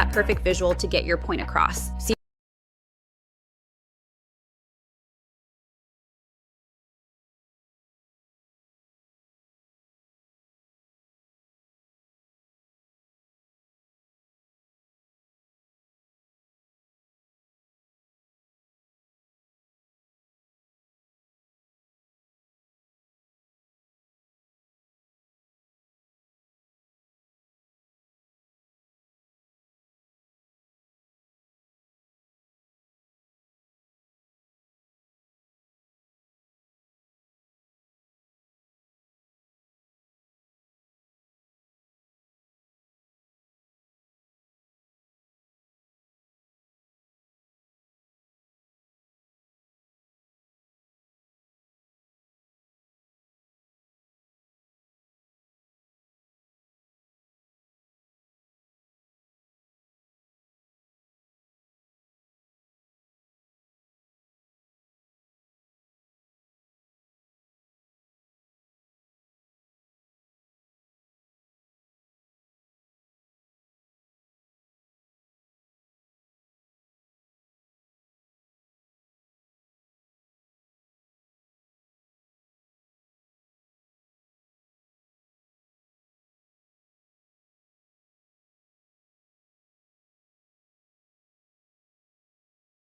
that perfect visual to get your point across. So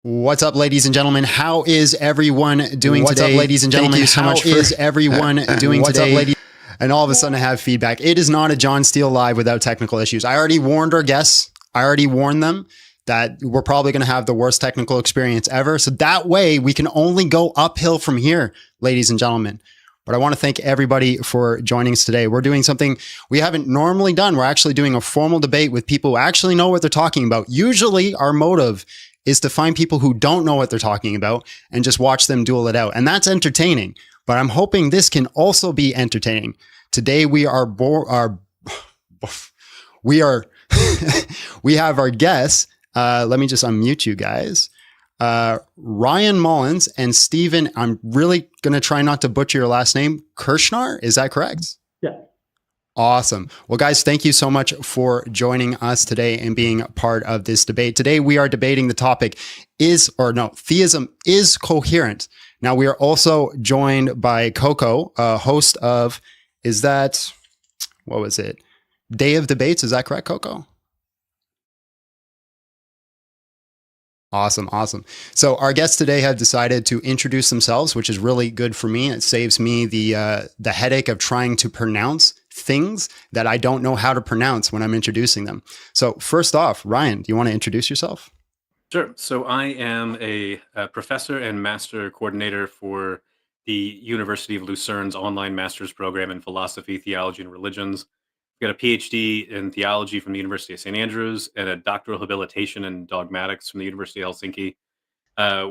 What's up, ladies and gentlemen? How is everyone doing today? What's up, ladies and gentlemen? Thank you so much. How is everyone doing today? And all of a sudden I have feedback. It is not a John Steele live without technical issues. I already warned our guests. I already warned them that we're probably going to have the worst technical experience ever. So that way we can only go uphill from here, ladies and gentlemen. But I want to thank everybody for joining us today. We're doing something we haven't normally done. We're actually doing a formal debate with people who actually know what they're talking about. Usually our motive is to find people who don't know what they're talking about and just watch them duel it out. And that's entertaining, but I'm hoping this can also be entertaining. Today we are, we have our guests. Let me just unmute you guys. Ryan Mullins and Stephen, I'm really going to try not to butcher your last name. KERSHNAR, is that correct? Yeah. Awesome. Well, guys, thank you so much for joining us today and being part of this debate. Today, we are debating the topic theism is coherent. Now, we are also joined by Coco, host of, Day of Debates? Is that correct, Coco? Awesome. Awesome. So our guests today have decided to introduce themselves, which is really good for me. It saves me the headache of trying to pronounce things that I don't know how to pronounce when I'm introducing them. So first off, Ryan, do you want to introduce yourself? Sure. So I am a professor and master coordinator for the University of Lucerne's online master's program in philosophy, theology, and religions. I've got a PhD in theology from the University of St. Andrews and a doctoral habilitation in dogmatics from the University of Helsinki,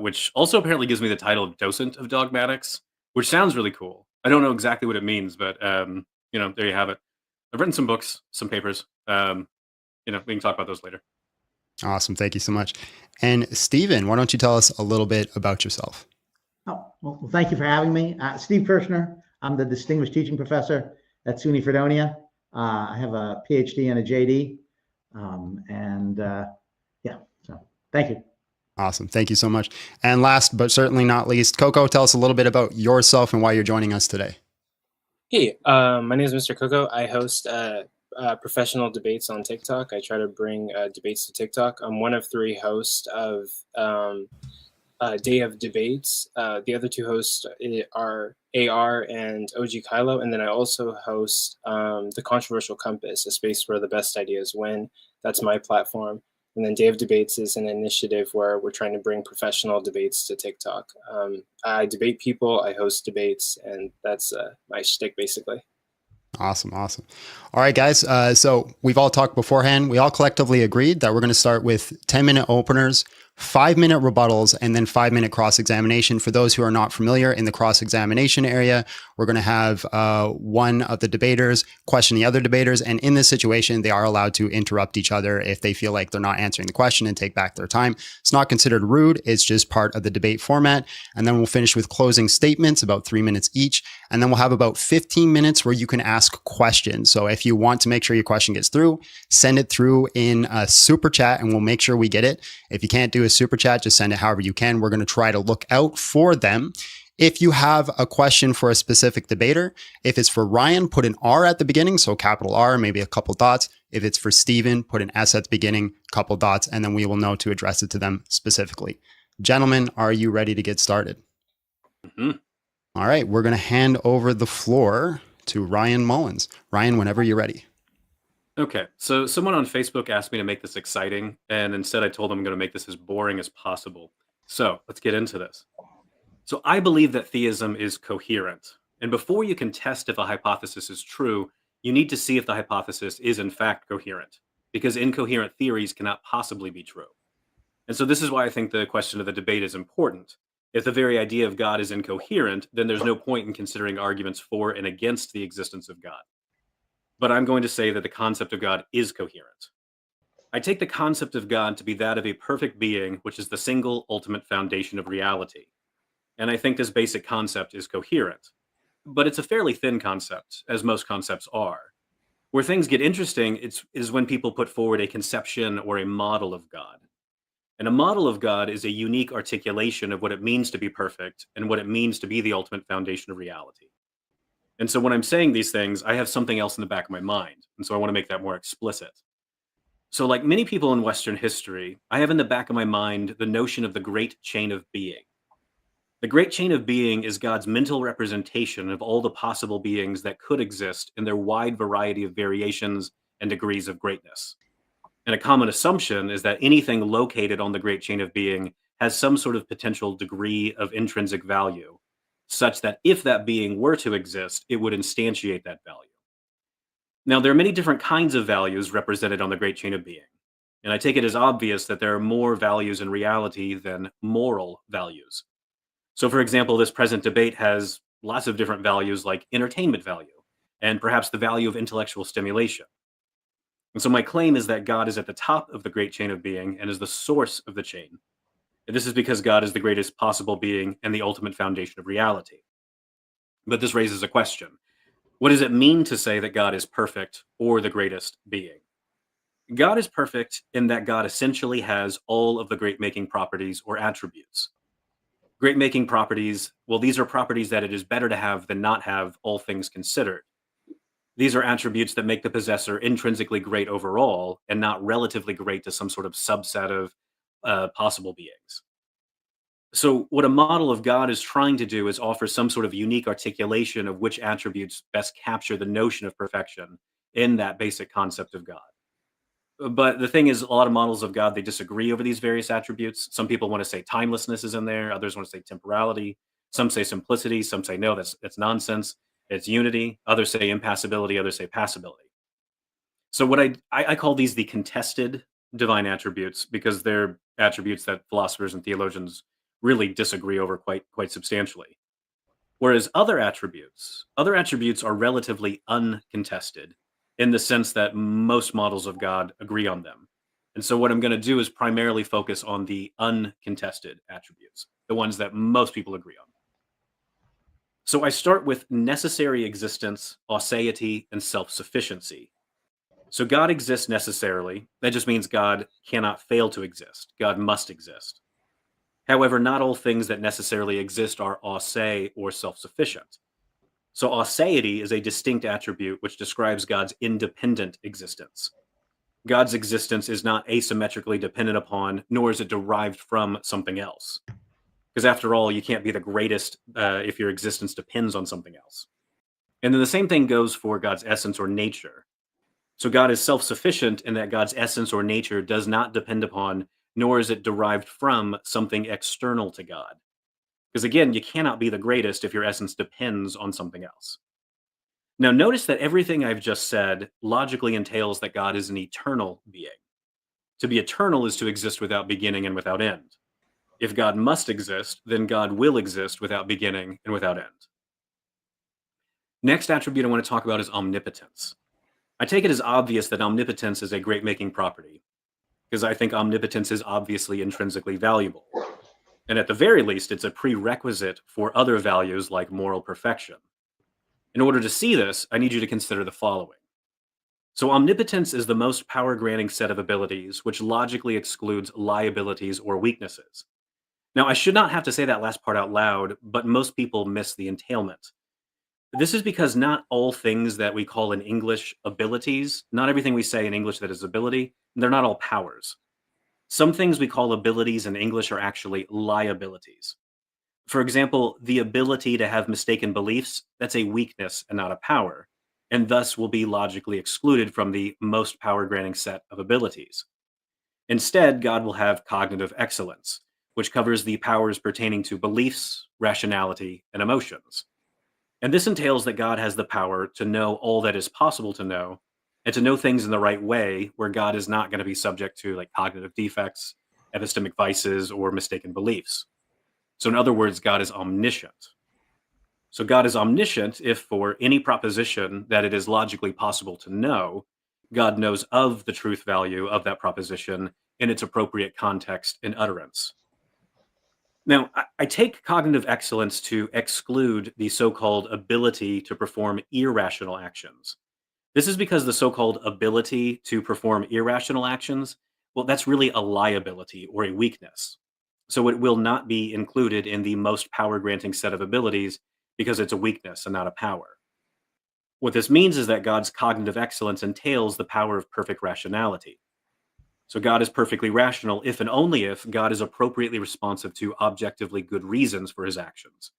which also apparently gives me the title of docent of dogmatics, which sounds really cool. I don't know exactly what it means, but there you have it. I've written some books, some papers. We can talk about those later. Awesome. Thank you so much. And Stephen, why don't you tell us a little bit about yourself? Oh, well, thank you for having me. Steve KERSHNAR. I'm the distinguished teaching professor at SUNY Fredonia. I have a PhD and a JD. So thank you. Awesome. Thank you so much. And last, but certainly not least, Coco, tell us a little bit about yourself and why you're joining us today. Hey, my name is Mr. Coco. I host professional debates on TikTok. I try to bring debates to TikTok. I'm one of 3 hosts of Day of Debates. The other 2 hosts are AR and OG Kylo. And then I also host The Controversial Compass, a space where the best ideas win. That's my platform. And then Day of Debates is an initiative where we're trying to bring professional debates to TikTok. I debate people, I host debates, and that's my shtick, basically. Awesome. Awesome. All right, guys. So we've all talked beforehand. We all collectively agreed that we're going to start with 10-minute openers 5-minute rebuttals, and then 5-minute cross-examination. For those who are not familiar, in the cross-examination area, we're going to have one of the debaters question the other debaters. And in this situation, they are allowed to interrupt each other if they feel like they're not answering the question and take back their time. It's not considered rude. It's just part of the debate format. And then we'll finish with closing statements, about 3 minutes each. And then we'll have about 15 minutes where you can ask questions. So if you want to make sure your question gets through, send it through in a super chat and we'll make sure we get it. If you can't do a super chat, just send it however you can. We're going to try to look out for them. If you have a question for a specific debater, if it's for Ryan, put an R at the beginning, so capital R, maybe a couple dots. If it's for Stephen, put an S at the beginning, couple dots, and then we will know to address it to them specifically. Gentlemen, are you ready to get started? Mm-hmm. All right, we're going to hand over the floor to Ryan Mullins. Ryan, whenever you're ready. Okay, so someone on Facebook asked me to make this exciting, and instead I told them I'm going to make this as boring as possible. So let's get into this. So I believe that theism is coherent. And before you can test if a hypothesis is true, you need to see if the hypothesis is in fact coherent, because incoherent theories cannot possibly be true. And so this is why I think the question of the debate is important. If the very idea of God is incoherent, then there's no point in considering arguments for and against the existence of God. But I'm going to say that the concept of God is coherent. I take the concept of God to be that of a perfect being, which is the single ultimate foundation of reality. And I think this basic concept is coherent. But it's a fairly thin concept, as most concepts are. Where things get interesting is when people put forward a conception or a model of God. And a model of God is a unique articulation of what it means to be perfect and what it means to be the ultimate foundation of reality. And so when I'm saying these things, I have something else in the back of my mind. And so I want to make that more explicit. So like many people in Western history, I have in the back of my mind the notion of the great chain of being. The great chain of being is God's mental representation of all the possible beings that could exist in their wide variety of variations and degrees of greatness. And a common assumption is that anything located on the great chain of being has some sort of potential degree of intrinsic value, such that if that being were to exist, it would instantiate that value. Now, there are many different kinds of values represented on the great chain of being, and I take it as obvious that there are more values in reality than moral values. So, for example, this present debate has lots of different values like entertainment value, and perhaps the value of intellectual stimulation. And so my claim is that God is at the top of the great chain of being and is the source of the chain. And this is because God is the greatest possible being and the ultimate foundation of reality. But this raises a question. What does it mean to say that God is perfect or the greatest being? God is perfect in that God essentially has all of the great-making properties or attributes. Great-making properties, well, these are properties that it is better to have than not have, all things considered. These are attributes that make the possessor intrinsically great overall and not relatively great to some sort of subset of possible beings. So what a model of God is trying to do is offer some sort of unique articulation of which attributes best capture the notion of perfection in that basic concept of God. But the thing is, a lot of models of God, they disagree over these various attributes. Some people want to say timelessness is in there. Others want to say temporality. Some say simplicity. Some say, no, that's nonsense. It's unity. Others say impassibility. Others say passibility. So what I call these the contested divine attributes because they're attributes that philosophers and theologians really disagree over quite substantially. Whereas other attributes are relatively uncontested in the sense that most models of God agree on them. And so what I'm going to do is primarily focus on the uncontested attributes, the ones that most people agree on. So I start with necessary existence, aseity, and self-sufficiency. So God exists necessarily. That just means God cannot fail to exist. God must exist. However, not all things that necessarily exist are ase or self-sufficient. So aseity is a distinct attribute which describes God's independent existence. God's existence is not asymmetrically dependent upon, nor is it derived from something else. Because after all, you can't be the greatest if your existence depends on something else. And then the same thing goes for God's essence or nature. So God is self-sufficient in that God's essence or nature does not depend upon, nor is it derived from something external to God. Because again, you cannot be the greatest if your essence depends on something else. Now, notice that everything I've just said logically entails that God is an eternal being. To be eternal is to exist without beginning and without end. If God must exist, then God will exist without beginning and without end. Next attribute I want to talk about is omnipotence. I take it as obvious that omnipotence is a great-making property, because I think omnipotence is obviously intrinsically valuable. And at the very least, it's a prerequisite for other values like moral perfection. In order to see this, I need you to consider the following. So omnipotence is the most power-granting set of abilities, which logically excludes liabilities or weaknesses. Now, I should not have to say that last part out loud, but most people miss the entailment. This is because not all things that we call in English abilities, not everything we say in English that is ability, they're not all powers. Some things we call abilities in English are actually liabilities. For example, the ability to have mistaken beliefs, that's a weakness and not a power, and thus will be logically excluded from the most power-granting set of abilities. Instead, God will have cognitive excellence, which covers the powers pertaining to beliefs, rationality, and emotions. And this entails that God has the power to know all that is possible to know, and to know things in the right way, where God is not going to be subject to like cognitive defects, epistemic vices, or mistaken beliefs. So in other words, God is omniscient. So God is omniscient if for any proposition that it is logically possible to know, God knows of the truth value of that proposition in its appropriate context and utterance. Now, I take cognitive excellence to exclude the so-called ability to perform irrational actions. This is because the so-called ability to perform irrational actions, well, that's really a liability or a weakness. So it will not be included in the most power-granting set of abilities because it's a weakness and not a power. What this means is that God's cognitive excellence entails the power of perfect rationality. So God is perfectly rational if and only if God is appropriately responsive to objectively good reasons for his actions.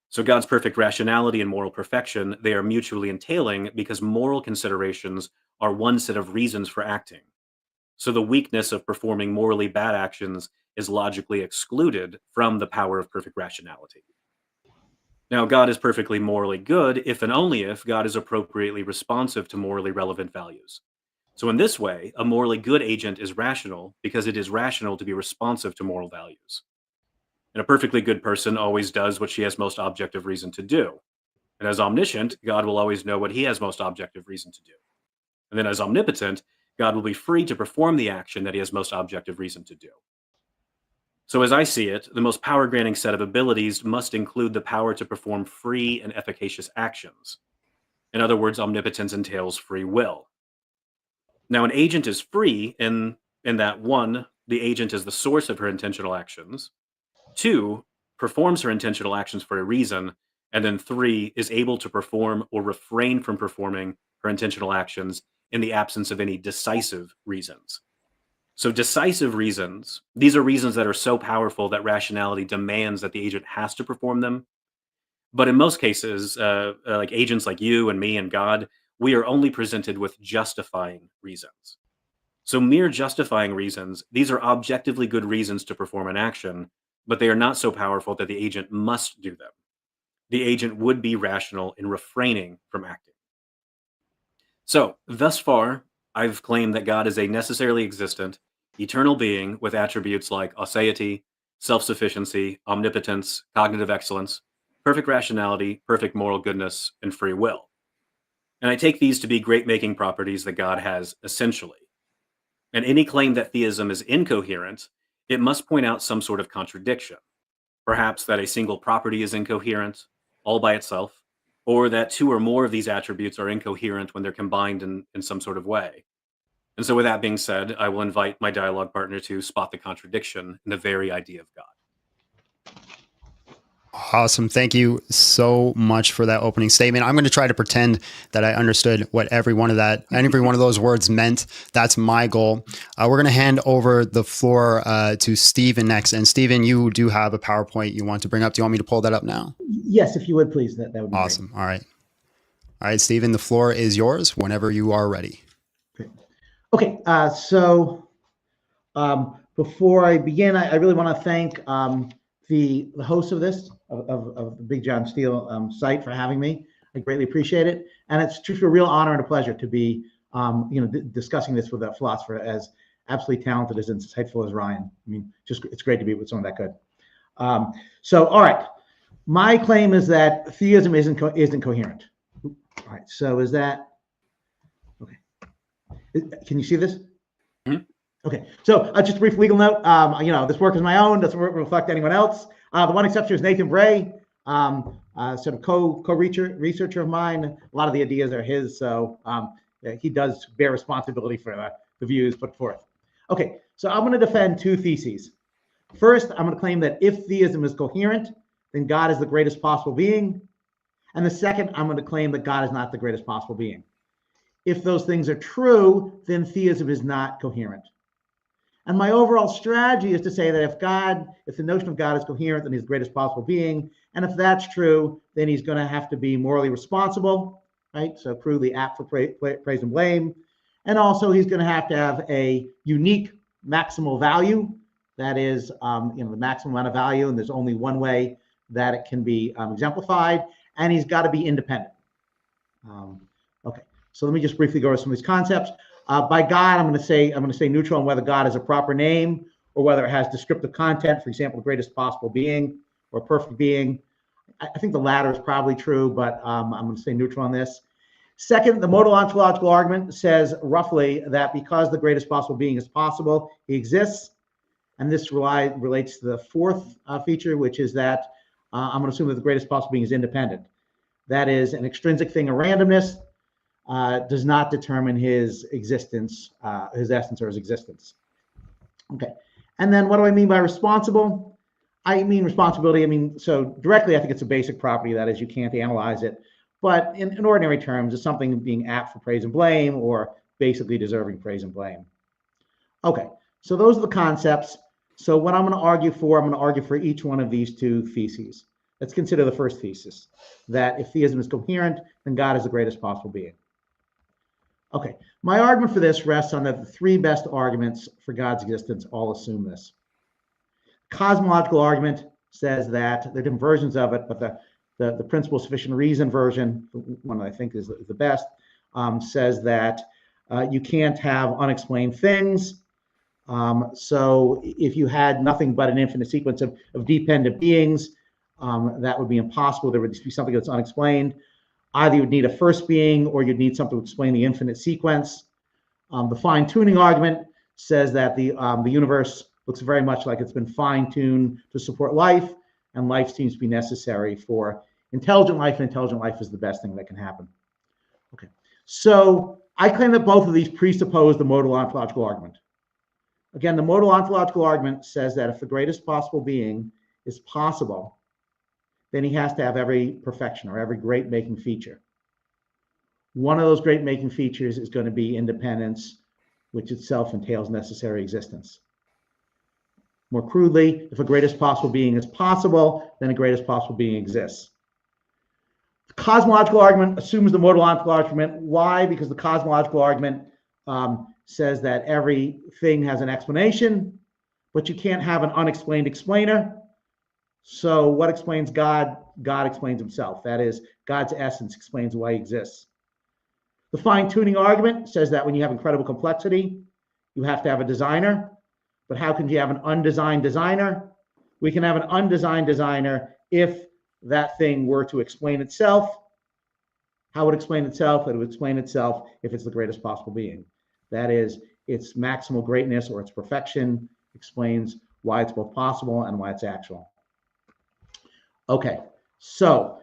So God's perfect rationality and moral perfection, they are mutually entailing because moral considerations are one set of reasons for acting. So the weakness of performing morally bad actions is logically excluded from the power of perfect rationality. Now, God is perfectly morally good if and only if God is appropriately responsive to morally relevant values. So in this way, a morally good agent is rational because it is rational to be responsive to moral values. And a perfectly good person always does what she has most objective reason to do. And as omniscient, God will always know what he has most objective reason to do. And then as omnipotent, God will be free to perform the action that he has most objective reason to do. So as I see it, the most power-granting set of abilities must include the power to perform free and efficacious actions. In other words, omnipotence entails free will. Now, an agent is free in that 1, the agent is the source of her intentional actions, 2, performs her intentional actions for a reason, and then 3, is able to perform or refrain from performing her intentional actions in the absence of any decisive reasons. So decisive reasons, these are reasons that are so powerful that rationality demands that the agent has to perform them. But in most cases, like agents like you and me and God, we are only presented with justifying reasons. So mere justifying reasons, these are objectively good reasons to perform an action, but they are not so powerful that the agent must do them. The agent would be rational in refraining from acting. So thus far, I've claimed that God is a necessarily existent, eternal being with attributes like aseity, self-sufficiency, omnipotence, cognitive excellence, perfect rationality, perfect moral goodness, and free will. And I take these to be great-making properties that God has essentially. And any claim that theism is incoherent, it must point out some sort of contradiction. Perhaps that a single property is incoherent, all by itself, or that 2 or more of these attributes are incoherent when they're combined in some sort of way. And so with that being said, I will invite my dialogue partner to spot the contradiction in the very idea of God. Awesome. Thank you so much for that opening statement. I'm going to try to pretend that I understood what every one of those words meant. That's my goal. We're going to hand over the floor to Stephen next. And Stephen, you do have a PowerPoint you want to bring up. Do you want me to pull that up now? Yes, if you would, please. That would be awesome. Great. All right. All right, Stephen, the floor is yours whenever you are ready. Great. Okay. Before I begin, I really want to thank the host of this, of the Big John Steele site for having me. I greatly appreciate it. And it's truly a real honor and a pleasure to be, discussing this with a philosopher absolutely talented, as insightful as Ryan. I mean, just it's great to be with someone that good. So, all right, my claim is that theism isn't coherent. All right, so is that okay? Can you see this? Mm-hmm. Okay, so just a brief legal note. This work is my own; doesn't reflect anyone else. The one exception is Nathan Bray, sort of co-researcher of mine. A lot of the ideas are his, so he does bear responsibility for the views put forth. Okay, so I'm going to defend two theses. First, I'm going to claim that if theism is coherent, then God is the greatest possible being. And the second, I'm going to claim that God is not the greatest possible being. If those things are true, then theism is not coherent. And my overall strategy is to say that if the notion of God is coherent, then he's the greatest possible being. And if that's true, then he's going to have to be morally responsible, right? So crudely apt for praise and blame. And also he's going to have a unique maximal value. That is, the maximum amount of value, and there's only one way that it can be exemplified. And he's got to be independent. Okay, so let me just briefly go over some of these concepts. By God, I'm going to say neutral on whether God is a proper name or whether it has descriptive content. For example, the greatest possible being or perfect being. I think the latter is probably true, but I'm going to say neutral on this. Second, the modal ontological argument says roughly that because the greatest possible being is possible, he exists. And this relates to the fourth feature, which is that I'm going to assume that the greatest possible being is independent. That is, an extrinsic thing of randomness does not determine his existence, his essence or his existence. Okay. And then what do I mean by responsible? I mean responsibility. So directly, I think it's a basic property. That is, you can't analyze it. But in ordinary terms, it's something being apt for praise and blame or basically deserving praise and blame. Okay. So those are the concepts. So what I'm going to argue for each one of these two theses. Let's consider the first thesis, that if theism is coherent, then God is the greatest possible being. Okay, my argument for this rests on the three best arguments for God's existence all assume this. Cosmological argument says that there are different versions of it, but the principle sufficient reason version, the one that I think is the best, says that you can't have unexplained things. So if you had nothing but an infinite sequence of dependent beings, that would be impossible. There would just be something that's unexplained. Either you would need a first being or you'd need something to explain the infinite sequence. The fine-tuning argument says that the universe looks very much like it's been fine-tuned to support life, and life seems to be necessary for intelligent life, and intelligent life is the best thing that can happen. Okay, so I claim that both of these presuppose the modal ontological argument. Again, the modal ontological argument says that if the greatest possible being is possible, then he has to have every perfection or every great making feature. One of those great making features is going to be independence, which itself entails necessary existence. More crudely, if a greatest possible being is possible, then a greatest possible being exists. The cosmological argument assumes the modal ontological argument. Why? Because the cosmological argument says that everything has an explanation, but you can't have an unexplained explainer. So what explains God? God explains himself. That is, God's essence explains why he exists. The fine-tuning argument says that when you have incredible complexity, you have to have a designer. But how can you have an undesigned designer? We can have an undesigned designer if that thing were to explain itself. How would it explain itself? It would explain itself if it's the greatest possible being. That is, its maximal greatness or its perfection explains why it's both possible and why it's actual. Okay, so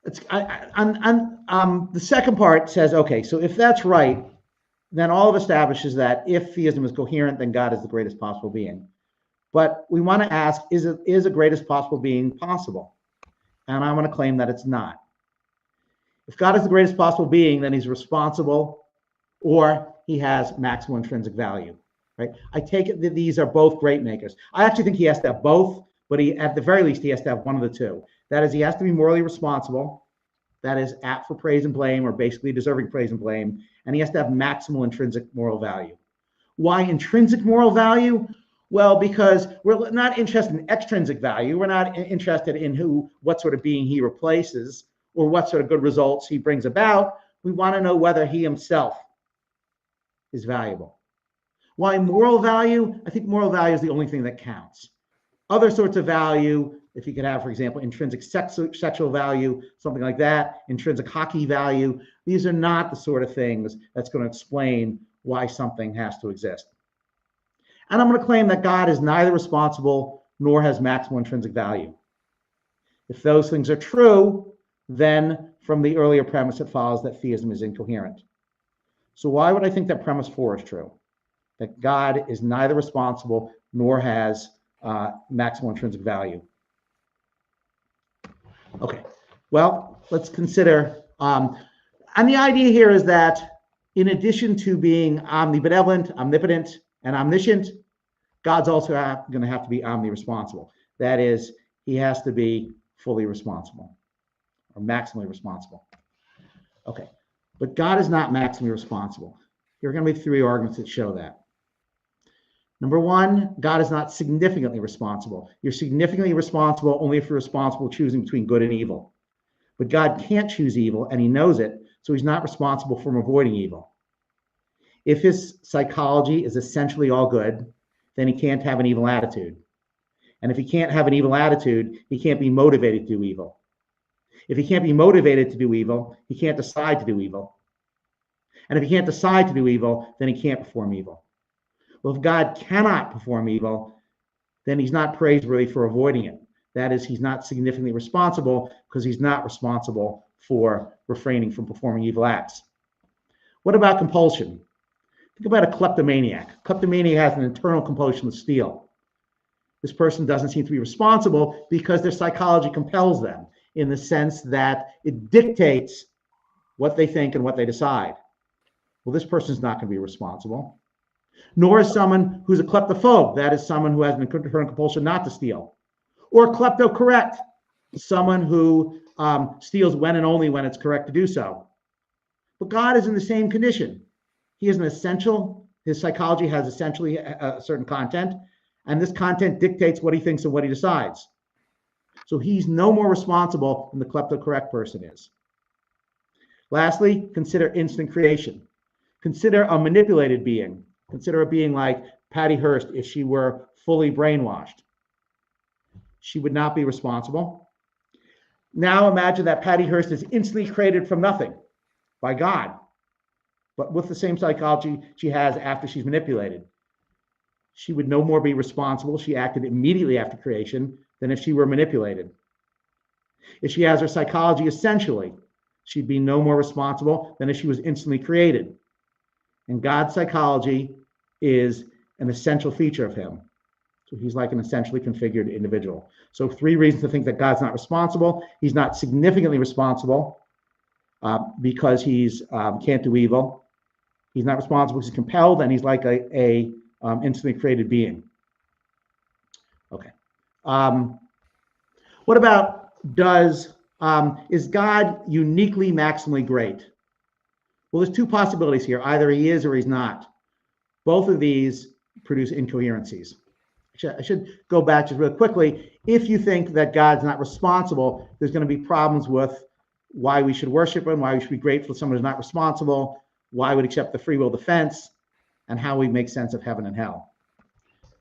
the second part says, okay, so if that's right, then all of establishes that if theism is coherent, then God is the greatest possible being. But we want to ask, is a greatest possible being possible? And I want to claim that it's not. If God is the greatest possible being, then he's responsible or he has maximal intrinsic value, right? I take it that these are both great makers. I actually think he has to have both, but at the very least, he has to have one of the two. That is, he has to be morally responsible. That is, apt for praise and blame, or basically deserving praise and blame. And he has to have maximal intrinsic moral value. Why intrinsic moral value? Well, because we're not interested in extrinsic value. We're not interested in what sort of being he replaces or what sort of good results he brings about. We want to know whether he himself is valuable. Why moral value? I think moral value is the only thing that counts. Other sorts of value, if you could have, for example, intrinsic sexual value, something like that, intrinsic hockey value, these are not the sort of things that's going to explain why something has to exist. And I'm going to claim that God is neither responsible nor has maximal intrinsic value. If those things are true, then from the earlier premise, it follows that theism is incoherent. So why would I think that premise 4 is true? That God is neither responsible nor has maximal intrinsic value. Okay, well, let's consider, and the idea here is that in addition to being omnibenevolent, omnipotent, and omniscient, God's also going to have to be omniresponsible. That is, he has to be fully responsible or maximally responsible. Okay, but God is not maximally responsible. Here are going to be 3 arguments that show that. Number 1, God is not significantly responsible. You're significantly responsible only if you're responsible choosing between good and evil. But God can't choose evil, and he knows it, so he's not responsible for avoiding evil. If his psychology is essentially all good, then he can't have an evil attitude. And if he can't have an evil attitude, he can't be motivated to do evil. If he can't be motivated to do evil, he can't decide to do evil. And if he can't decide to do evil, then he can't perform evil. Well, if God cannot perform evil, then he's not praiseworthy for avoiding it. That is, he's not significantly responsible because he's not responsible for refraining from performing evil acts. What about compulsion? Think about a kleptomaniac. Kleptomaniac has an internal compulsion to steal. This person doesn't seem to be responsible because their psychology compels them in the sense that it dictates what they think and what they decide. Well, this person's not going to be responsible. Nor is someone who's a kleptophobe. That is someone who has an internal compulsion not to steal. Or kleptocorrect, someone who steals when and only when it's correct to do so. But God is in the same condition. He is an essential, his psychology has essentially a certain content, and this content dictates what he thinks and what he decides. So he's no more responsible than the kleptocorrect person is. Lastly, consider instant creation. Consider a manipulated being. Consider a being like Patty Hearst if she were fully brainwashed. She would not be responsible. Now imagine that Patty Hearst is instantly created from nothing by God, but with the same psychology she has after she's manipulated. She would no more be responsible. She acted immediately after creation than if she were manipulated. If she has her psychology essentially, she'd be no more responsible than if she was instantly created. And God's psychology is an essential feature of him. So he's like an essentially configured individual. So 3 reasons to think that God's not responsible. He's not significantly responsible because he's can't do evil. He's not responsible because he's compelled, and he's like a instantly created being. Okay. What about is God uniquely maximally great? Well, there's 2 possibilities here. Either he is or he's not. Both of these produce incoherencies. I should go back just real quickly. If you think that God's not responsible, there's going to be problems with why we should worship him, why we should be grateful to someone who's not responsible, why we'd accept the free will defense, and how we make sense of heaven and hell.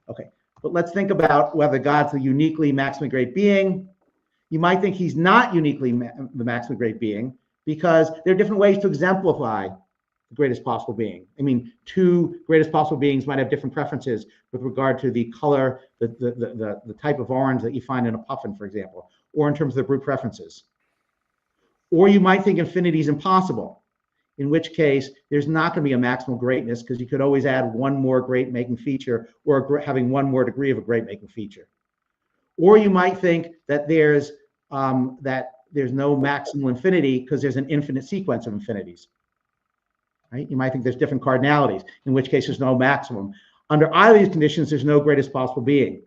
Okay, but let's think about whether God's a uniquely maximally great being. You might think he's not uniquely the maximally great being because there are different ways to exemplify the greatest possible being. I mean, 2 greatest possible beings might have different preferences with regard to the color, the type of orange that you find in a puffin, for example, or in terms of their brute preferences. Or you might think infinity is impossible, in which case there's not going to be a maximal greatness because you could always add one more great making feature or having one more degree of a great making feature. Or you might think that there's no maximal infinity because there's an infinite sequence of infinities. Right? You might think there's different cardinalities, in which case there's no maximum. Under either of these conditions, there's no greatest possible being.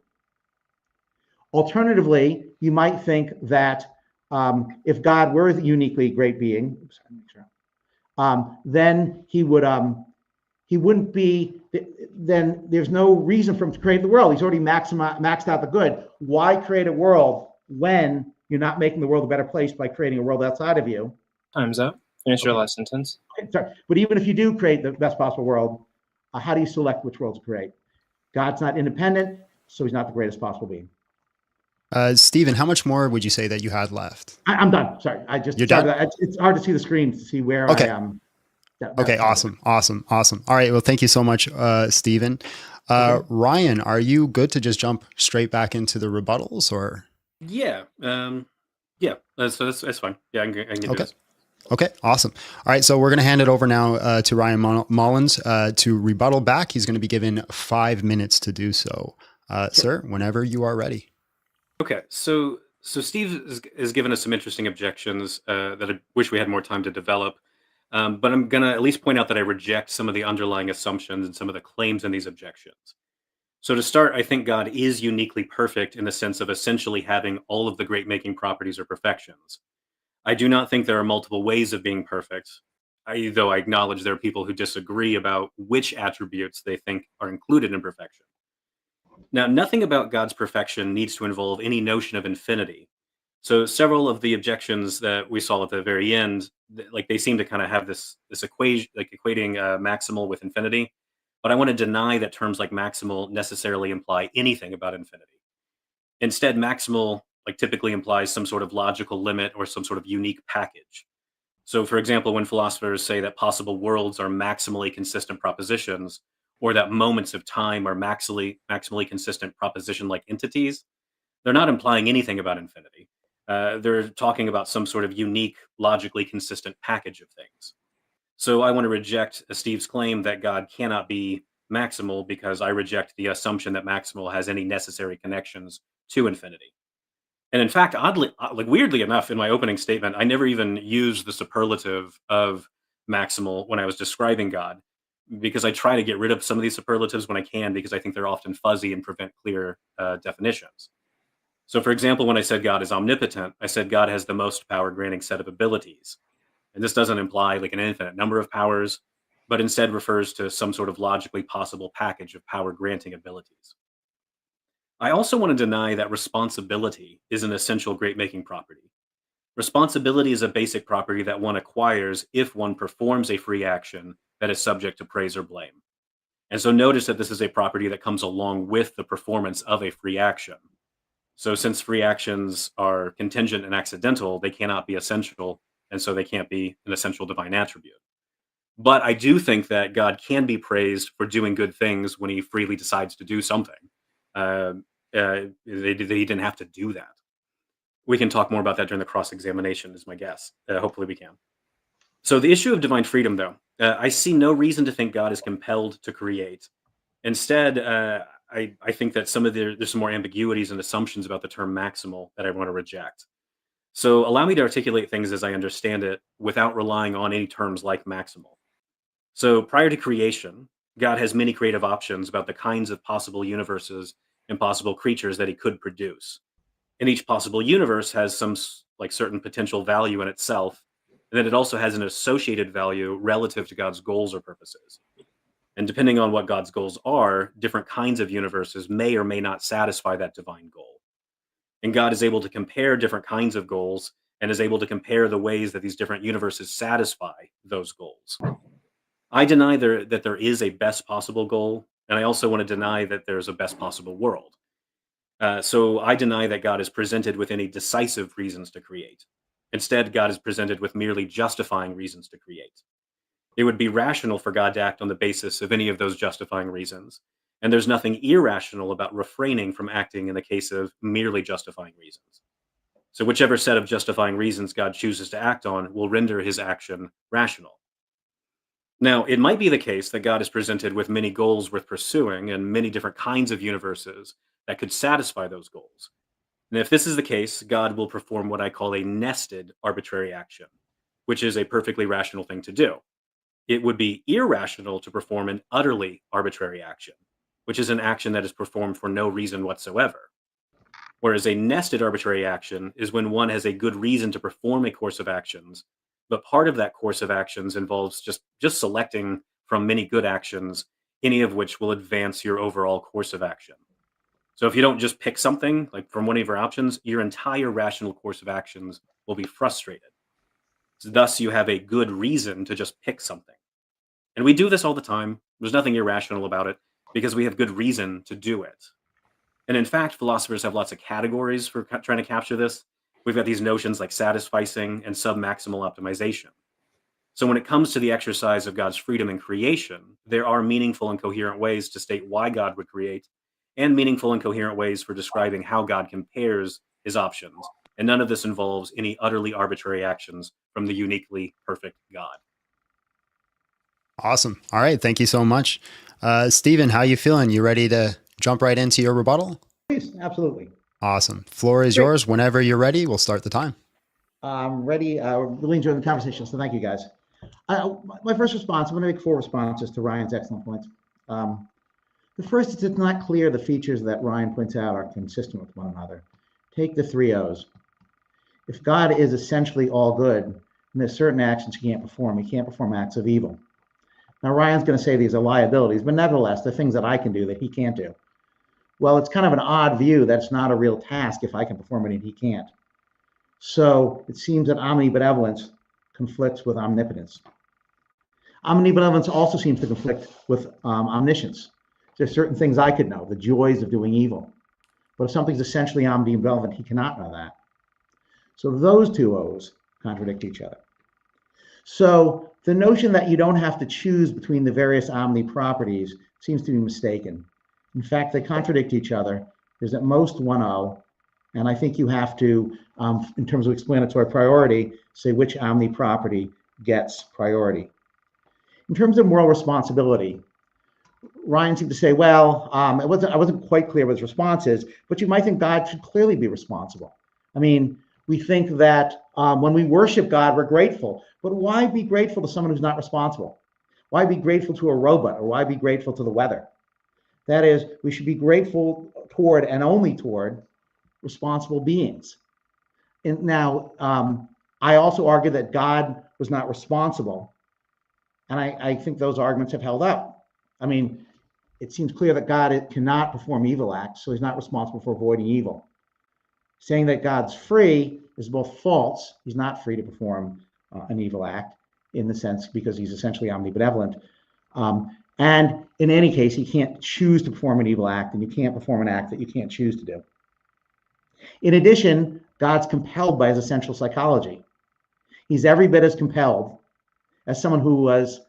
Alternatively, you might think that if God were the uniquely great being, then he wouldn't be, then there's no reason for him to create the world. He's already maxed out the good. Why create a world when you're not making the world a better place by creating a world outside of you? Time's up. Finish your last sentence. Okay, sorry. But even if you do create the best possible world, how do you select which world to create? God's not independent, so he's not the greatest possible being. Stephen, how much more would you say that you had left? I'm done. Sorry. You're done? It's hard to see the screen to see where Okay. I am. Okay, awesome. All right, well, thank you so much, Stephen. Ryan, are you good to just jump straight back into the rebuttals, or? Yeah, so that's fine. Yeah, I can do this. Okay, awesome. All right, so we're going to hand it over now to Ryan Mullins to rebuttal back. He's going to be given 5 minutes to do so. Sir, whenever you are ready. Okay, so Steve has given us some interesting objections that I wish we had more time to develop. But I'm going to at least point out that I reject some of the underlying assumptions and some of the claims in these objections. So to start, I think God is uniquely perfect in the sense of essentially having all of the great making properties or perfections. I do not think there are multiple ways of being perfect, though I acknowledge there are people who disagree about which attributes they think are included in perfection. Now, nothing about God's perfection needs to involve any notion of infinity. So several of the objections that we saw at the very end, like they seem to kind of have this equation, like equating maximal with infinity. But I want to deny that terms like maximal necessarily imply anything about infinity. Instead, maximal like typically implies some sort of logical limit or some sort of unique package. So, for example, when philosophers say that possible worlds are maximally consistent propositions, or that moments of time are maximally consistent proposition-like entities, they're not implying anything about infinity. They're talking about some sort of unique, logically consistent package of things. So I want to reject Steve's claim that God cannot be maximal because I reject the assumption that maximal has any necessary connections to infinity. And in fact, weirdly enough, in my opening statement, I never even used the superlative of maximal when I was describing God, because I try to get rid of some of these superlatives when I can, because I think they're often fuzzy and prevent clear definitions. So, for example, when I said God is omnipotent, I said God has the most power granting set of abilities. And this doesn't imply like an infinite number of powers, but instead refers to some sort of logically possible package of power granting abilities. I also want to deny that responsibility is an essential great making property. Responsibility is a basic property that one acquires if one performs a free action that is subject to praise or blame. And so notice that this is a property that comes along with the performance of a free action. So since free actions are contingent and accidental, they cannot be essential, and so they can't be an essential divine attribute. But I do think that God can be praised for doing good things when he freely decides to do something. They didn't have to do that. We can talk more about that during the cross-examination, is my guess. Hopefully we can. So the issue of divine freedom, though, I see no reason to think God is compelled to create. Instead, I think that there's some more ambiguities and assumptions about the term maximal that I want to reject. So allow me to articulate things as I understand it without relying on any terms like maximal. So prior to creation, God has many creative options about the kinds of possible universes and possible creatures that he could produce. And each possible universe has some like certain potential value in itself, and then it also has an associated value relative to God's goals or purposes. And depending on what God's goals are, different kinds of universes may or may not satisfy that divine goal. And God is able to compare different kinds of goals and is able to compare the ways that these different universes satisfy those goals. I deny that there is a best possible goal, and I also want to deny that there's a best possible world. So I deny that God is presented with any decisive reasons to create. Instead, God is presented with merely justifying reasons to create. It would be rational for God to act on the basis of any of those justifying reasons, and there's nothing irrational about refraining from acting in the case of merely justifying reasons. So whichever set of justifying reasons God chooses to act on will render his action rational. Now, it might be the case that God is presented with many goals worth pursuing and many different kinds of universes that could satisfy those goals. And if this is the case, God will perform what I call a nested arbitrary action, which is a perfectly rational thing to do. It would be irrational to perform an utterly arbitrary action, which is an action that is performed for no reason whatsoever. Whereas a nested arbitrary action is when one has a good reason to perform a course of actions, but part of that course of actions involves just selecting from many good actions, any of which will advance your overall course of action. So if you don't just pick something like from one of your options, your entire rational course of actions will be frustrated. So thus, you have a good reason to just pick something. And we do this all the time. There's nothing irrational about it because we have good reason to do it. And in fact, philosophers have lots of categories for trying to capture this. We've got these notions like satisficing and submaximal optimization. So when it comes to the exercise of God's freedom in creation, there are meaningful and coherent ways to state why God would create, and meaningful and coherent ways for describing how God compares his options. And none of this involves any utterly arbitrary actions from the uniquely perfect God. Awesome. All right. Thank you so much. Stephen, how you feeling? You ready to jump right into your rebuttal? Please, absolutely. Awesome. Floor is yours. Whenever you're ready, we'll start the time. I'm ready. Really enjoying the conversation, so thank you, guys. My first response, I'm going to make 4 responses to Ryan's excellent points. The first is it's not clear the features that Ryan points out are consistent with one another. Take the 3 O's. If God is essentially all good, and there's certain actions he can't perform acts of evil. Now, Ryan's going to say these are liabilities, but nevertheless, they're things that I can do that he can't do. Well, it's kind of an odd view that it's not a real task if I can perform it and he can't. So it seems that omnibenevolence conflicts with omnipotence. Omnibenevolence also seems to conflict with omniscience. There's certain things I could know, the joys of doing evil. But if something's essentially omnibenevolent, he cannot know that. So those 2 O's contradict each other. So the notion that you don't have to choose between the various omni properties seems to be mistaken. In fact, they contradict each other. There's at most 1 O, and I think you have to, in terms of explanatory priority, say which omni property gets priority. In terms of moral responsibility, Ryan seemed to say, well, I wasn't quite clear what his response is, but you might think God should clearly be responsible. I mean, we think that when we worship God, we're grateful. But why be grateful to someone who's not responsible? Why be grateful to a robot, or why be grateful to the weather? That is, we should be grateful toward and only toward responsible beings. And now, I also argue that God was not responsible. And I think those arguments have held up. I mean, it seems clear that God cannot perform evil acts, so he's not responsible for avoiding evil. Saying that God's free is both false. He's not free to perform an evil act in the sense because he's essentially omnibenevolent. And in any case, he can't choose to perform an evil act, and you can't perform an act that you can't choose to do. In addition, God's compelled by his essential psychology. He's every bit as compelled as someone who was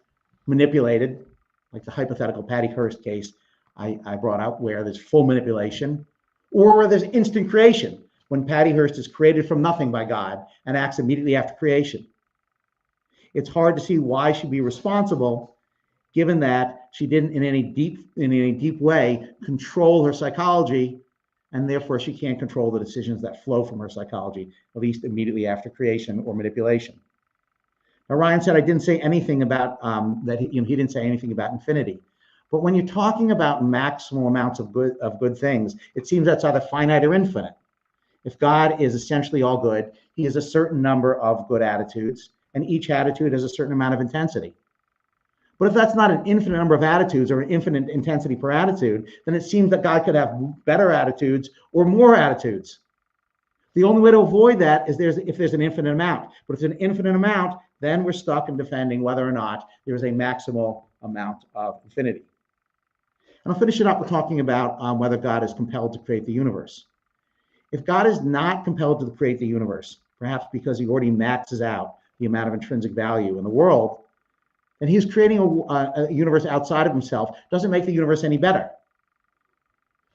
manipulated, like the hypothetical Patty Hearst case I brought out, where there's full manipulation, or where there's instant creation, when Patty Hearst is created from nothing by God and acts immediately after creation. It's hard to see why she'd be responsible, given that she didn't in any deep way control her psychology, and therefore she can't control the decisions that flow from her psychology, at least immediately after creation or manipulation. Now, Ryan said I didn't say anything about that. He didn't say anything about infinity. But when you're talking about maximal amounts of good things, it seems that's either finite or infinite. If God is essentially all good, he has a certain number of good attitudes, and each attitude has a certain amount of intensity. But if that's not an infinite number of attitudes or an infinite intensity per attitude, then it seems that God could have better attitudes or more attitudes. The only way to avoid that is if there's an infinite amount. But if there's an infinite amount, then we're stuck in defending whether or not there is a maximal amount of infinity. And I'll finish it up with talking about whether God is compelled to create the universe. If God is not compelled to create the universe, perhaps because he already maxes out the amount of intrinsic value in the world, then he's creating a universe outside of himself, doesn't make the universe any better.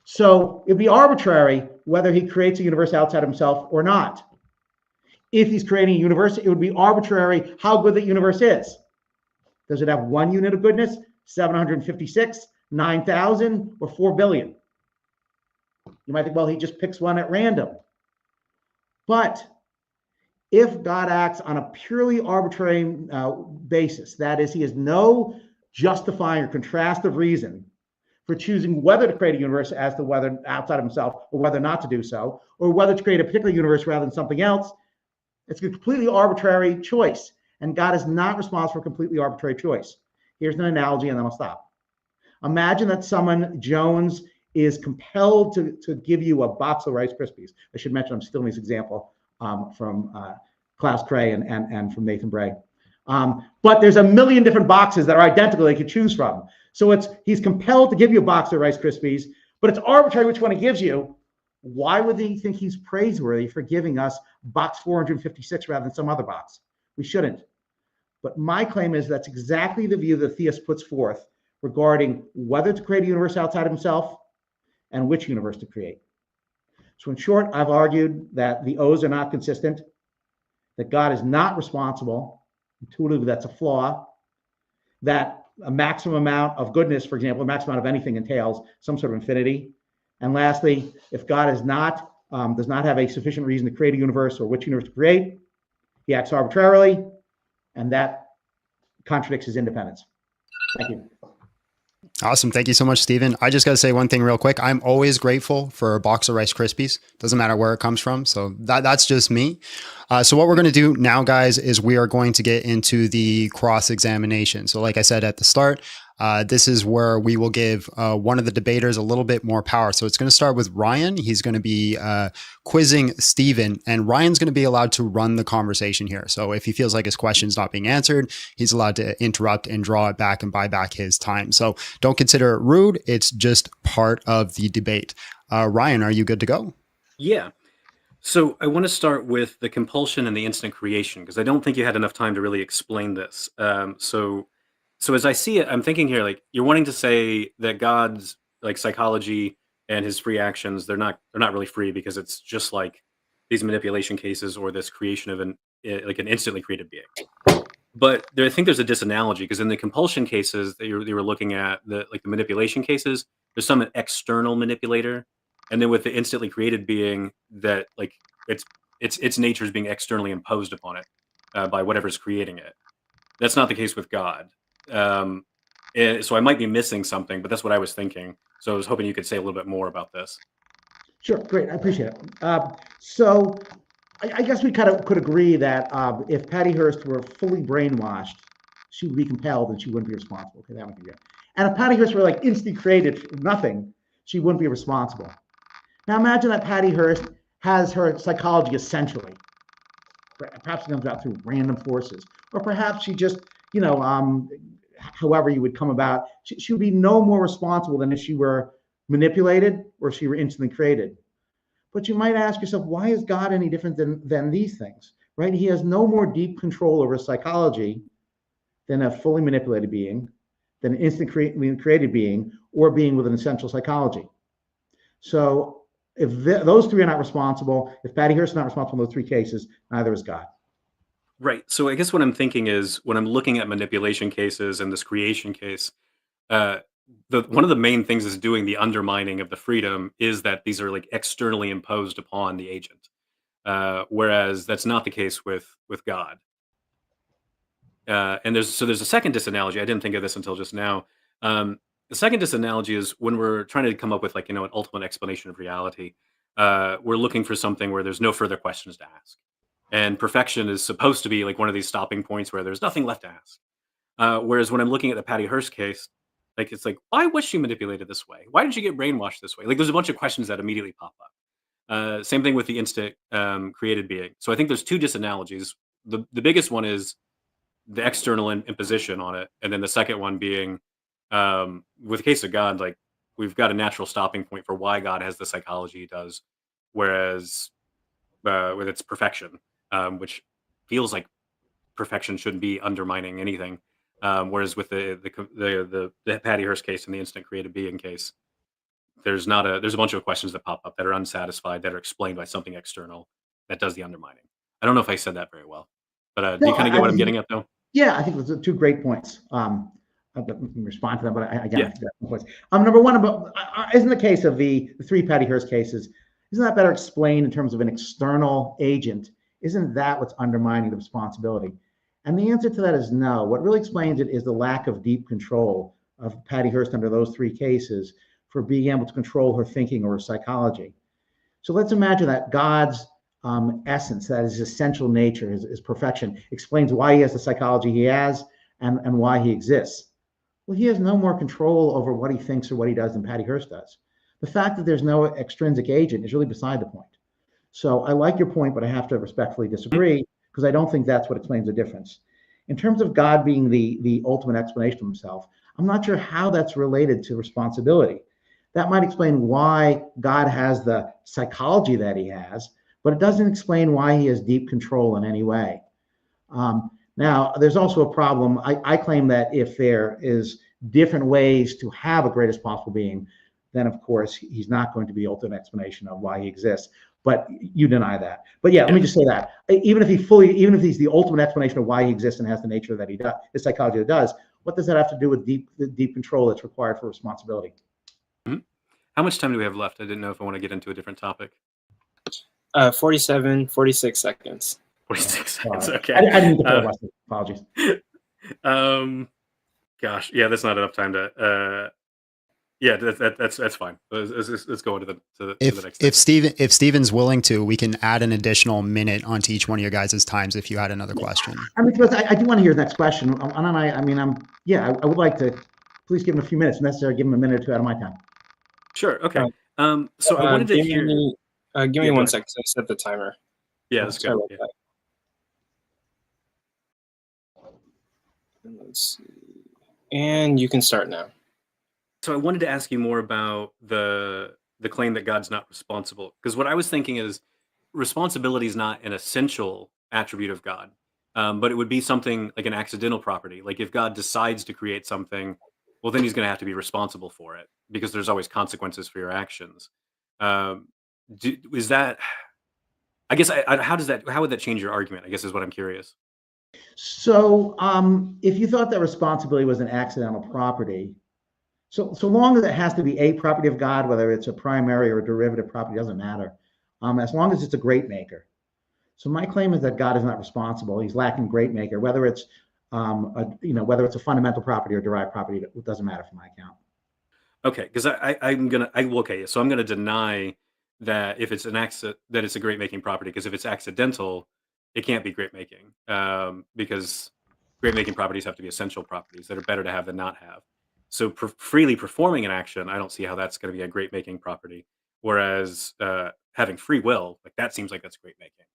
So it'd be arbitrary whether he creates a universe outside of himself or not. If he's creating a universe, it would be arbitrary how good the universe is. Does it have 1 unit of goodness, 756, 9,000, or 4 billion? You might think, well, he just picks one at random. But if God acts on a purely arbitrary basis, that is, he has no justifying or contrastive reason for choosing whether to create a universe as to whether outside of himself or whether not to do so, or whether to create a particular universe rather than something else, it's a completely arbitrary choice. And God is not responsible for a completely arbitrary choice. Here's an analogy, and then I'll stop. Imagine that someone, Jones, is compelled to give you a box of Rice Krispies. I should mention I'm stealing this example from Klaus Cray and from Nathan Bray. But there's a million different boxes that are identical they could choose from. So he's compelled to give you a box of Rice Krispies, but it's arbitrary which one he gives you. Why would he think he's praiseworthy for giving us box 456 rather than some other box? We shouldn't. But my claim is that's exactly the view the theist puts forth regarding whether to create a universe outside of himself and which universe to create. So in short, I've argued that the O's are not consistent, that God is not responsible. Intuitively, that's a flaw. That a maximum amount of goodness, for example, a maximum amount of anything entails some sort of infinity. And lastly, if God does not have a sufficient reason to create a universe or which universe to create, he acts arbitrarily, and that contradicts his independence. Thank you. Awesome. Thank you so much, Stephen. I just got to say one thing real quick. I'm always grateful for a box of Rice Krispies. Doesn't matter where it comes from. So that's just me. So what we're going to do now, guys, is we are going to get into the cross-examination. So like I said at the start, this is where we will give one of the debaters a little bit more power. So it's going to start with Ryan. He's going to be quizzing Stephen, and Ryan's going to be allowed to run the conversation here. So if he feels like his question's not being answered, he's allowed to interrupt and draw it back and buy back his time. So don't consider it rude. It's just part of the debate. Ryan, are you good to go? Yeah. So I want to start with the compulsion and the instant creation, because I don't think you had enough time to really explain this. So as I see it, I'm thinking here, like, you're wanting to say that God's like psychology and his free actions, they're not really free, because it's just like these manipulation cases or this creation of an instantly created being. But I think there's a disanalogy, because in the compulsion cases that you were looking at, the manipulation cases, there's some external manipulator, and then with the instantly created being, that like its nature is being externally imposed upon it by whatever's creating it. That's not the case with God. So I might be missing something, but that's what I was thinking. So I was hoping you could say a little bit more about this. Sure, great, I appreciate it. So I guess we kind of could agree that if Patty Hearst were fully brainwashed, she would be compelled and she wouldn't be responsible. Okay, that would be good. And if Patty Hearst were like instantly created from nothing, she wouldn't be responsible. Now imagine that Patty Hearst has her psychology essentially. Perhaps it comes out through random forces, or perhaps she just, however you would come about, she would be no more responsible than if she were manipulated or if she were instantly created. But you might ask yourself, why is God any different than these things, right? He has no more deep control over psychology than a fully manipulated being, than an instantly created being, or being with an essential psychology. So if those three are not responsible, if Patty Hearst is not responsible in those three cases, neither is God. Right. So I guess what I'm thinking is, when I'm looking at manipulation cases and this creation case, one of the main things is doing the undermining of the freedom is that these are like externally imposed upon the agent, whereas that's not the case with God. And there's a second disanalogy. I didn't think of this until just now. The second disanalogy is when we're trying to come up with an ultimate explanation of reality. We're looking for something where there's no further questions to ask. And perfection is supposed to be like one of these stopping points where there's nothing left to ask. Whereas when I'm looking at the Patty Hearst case, it's like, why was she manipulated this way? Why did she get brainwashed this way? Like, there's a bunch of questions that immediately pop up. Same thing with the instant created being. So I think there's two disanalogies. The biggest one is the external imposition on it. And then the second one being, with the case of God, like, we've got a natural stopping point for why God has the psychology he does. Whereas with its perfection, which feels like perfection shouldn't be undermining anything. Whereas with the Patty Hearst case and the instant created being case, there's a bunch of questions that pop up that are unsatisfied, that are explained by something external that does the undermining. I don't know if I said that very well, but do you kind of get what I'm getting at, though? Yeah, I think those are two great points. I'll respond to them, but again, number one, isn't the case of the three Patty Hearst cases, isn't that better explained in terms of an external agent? Isn't that what's undermining the responsibility? And the answer to that is no. What really explains it is the lack of deep control of Patty Hearst under those three cases for being able to control her thinking or her psychology. So let's imagine that God's essence, that is his essential nature, his perfection, explains why he has the psychology he has and why he exists. Well, he has no more control over what he thinks or what he does than Patty Hearst does. The fact that there's no extrinsic agent is really beside the point. So I like your point, but I have to respectfully disagree, because I don't think that's what explains the difference. In terms of God being the ultimate explanation of himself, I'm not sure how that's related to responsibility. That might explain why God has the psychology that he has, but it doesn't explain why he has deep control in any way. Now, there's also a problem. I claim that if there is different ways to have a greatest possible being, then of course he's not going to be the ultimate explanation of why he exists. But you deny that. But yeah, let me just say that even if he's the ultimate explanation of why he exists and has the nature that he does, the psychology that does, what does that have to do with the deep control that's required for responsibility? Mm-hmm. How much time do we have left? I didn't know if I want to get into a different topic. 46 seconds. 46 seconds. Okay. I didn't need to put myself. Apologies. Gosh, yeah, that's not enough time to. Yeah, that's fine. Let's go into the next. If Steven's willing to, we can add an additional minute onto each one of your guys' times if you had another question. I mean, I do want to hear the next question. I would like to please give him a few minutes. If necessary, give him a minute or two out of my time. Sure. Okay. So I wanted to hear. Give me 1 second. I set the timer. Yeah, that's good. Yeah. Let's see. And you can start now. So I wanted to ask you more about the claim that God's not responsible, because what I was thinking is responsibility is not an essential attribute of God, but it would be something like an accidental property. Like if God decides to create something, well, then he's going to have to be responsible for it because there's always consequences for your actions. Is that? I guess how would that change your argument? I guess is what I'm curious. So if you thought that responsibility was an accidental property, so long as it has to be a property of God, whether it's a primary or a derivative property, doesn't matter, as long as it's a great maker. So my claim is that God is not responsible. He's lacking great maker, whether it's whether it's a fundamental property or derived property, it doesn't matter from my account. Okay, because so I'm gonna deny that if it's that it's a great making property, because if it's accidental, it can't be great making, because great making properties have to be essential properties that are better to have than not have. So freely performing an action, I don't see how that's going to be a great making property. Whereas having free will, like that seems like that's great making.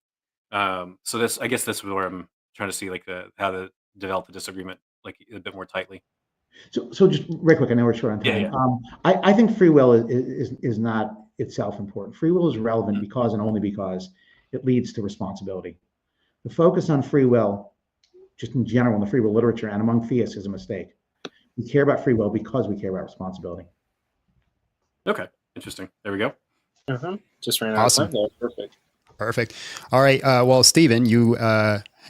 So I guess that's where I'm trying to see how to develop the disagreement like a bit more tightly. So just real quick, I know we're short on time. Yeah. I think free will is not itself important. Free will is relevant because and only because it leads to responsibility. The focus on free will, just in general in the free will literature and among theists, is a mistake. We care about free will because we care about responsibility. Okay, interesting. There we go. Just ran out of time. That was Perfect. All right. Well, Stephen, you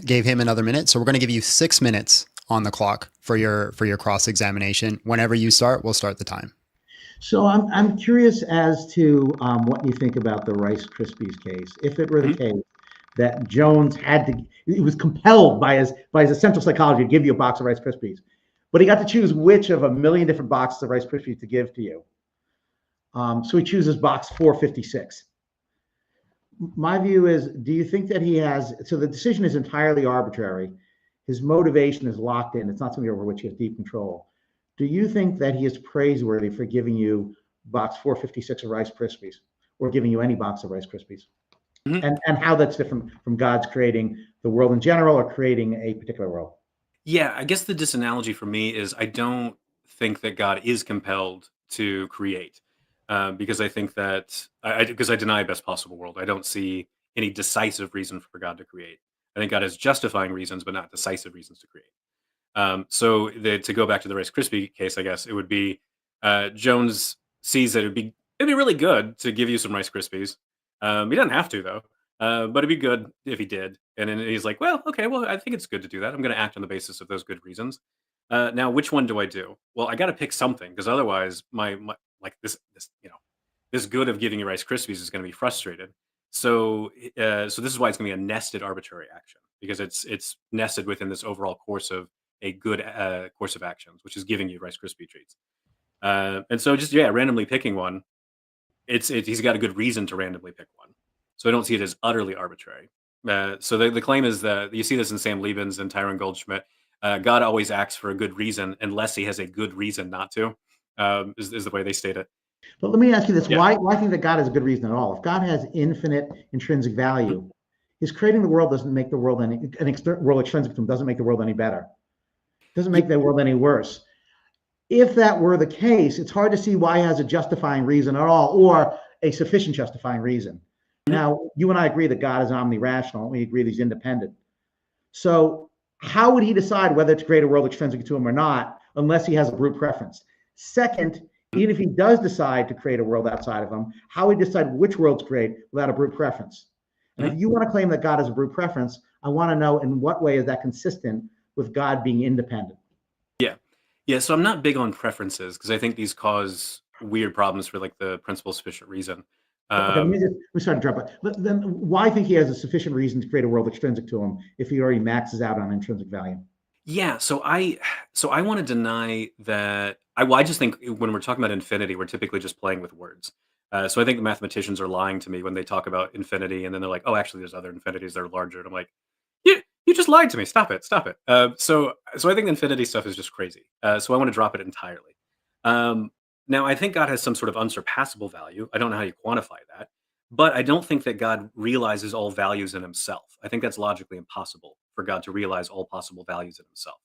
gave him another minute, so we're going to give you 6 minutes on the clock for your cross examination. Whenever you start, we'll start the time. So I'm curious as to what you think about the Rice Krispies case. If it were the case that Jones he was compelled by his essential psychology to give you a box of Rice Krispies, but he got to choose which of a million different boxes of Rice Krispies to give to you. So he chooses box 456. My view is, do you think that so the decision is entirely arbitrary. His motivation is locked in. It's not something over which he has deep control. Do you think that he is praiseworthy for giving you box 456 of Rice Krispies or giving you any box of Rice Krispies? And how that's different from God's creating the world in general or creating a particular world? Yeah, I guess the disanalogy for me is I don't think that God is compelled to create, because I think that because I deny best possible world. I don't see any decisive reason for God to create. I think God has justifying reasons, but not decisive reasons to create. So to go back to the Rice Krispie case, I guess it would be Jones sees that it'd be really good to give you some Rice Krispies. He doesn't have to though. But it'd be good if he did. And then he's like, well, okay, well, I think it's good to do that. I'm going to act on the basis of those good reasons. Now, which one do I do? Well, I got to pick something because otherwise my this good of giving you Rice Krispies is going to be frustrated. So this is why it's going to be a nested arbitrary action, because it's nested within this overall course of a good course of actions, which is giving you Rice Krispie treats. And so just, randomly picking one, he's got a good reason to randomly pick one. So I don't see it as utterly arbitrary. So the claim is that you see this in Sam Liebens and Tyrone Goldschmidt. God always acts for a good reason unless he has a good reason not to, is the way they state it. But let me ask you this. Yeah. Why think that God has a good reason at all? If God has infinite intrinsic value, His creating the world doesn't make the world world extrinsic to him doesn't make the world any better. Doesn't make the world any worse. If that were the case, it's hard to see why he has a justifying reason at all, or a sufficient justifying reason. Now, you and I agree that God is omni-rational. We agree that he's independent. So how would he decide whether to create a world extrinsic to him or not, unless he has a brute preference? Second, even if he does decide to create a world outside of him, how would he decide which world to create without a brute preference? And if you want to claim that God has a brute preference, I want to know in what way is that consistent with God being independent? Yeah, so I'm not big on preferences because I think these cause weird problems for like the principle of sufficient reason. Okay, we start to drop it. But then why think he has a sufficient reason to create a world extrinsic to him if he already maxes out on intrinsic value? Yeah, so I want to deny that. I just think when we're talking about infinity, we're typically just playing with words. So I think the mathematicians are lying to me when they talk about infinity, and then they're like, "Oh, actually, there's other infinities that are larger." And I'm like, you just lied to me. Stop it. So I think the infinity stuff is just crazy. So I want to drop it entirely. Now, I think God has some sort of unsurpassable value. I don't know how you quantify that, but I don't think that God realizes all values in himself. I think that's logically impossible for God to realize all possible values in himself,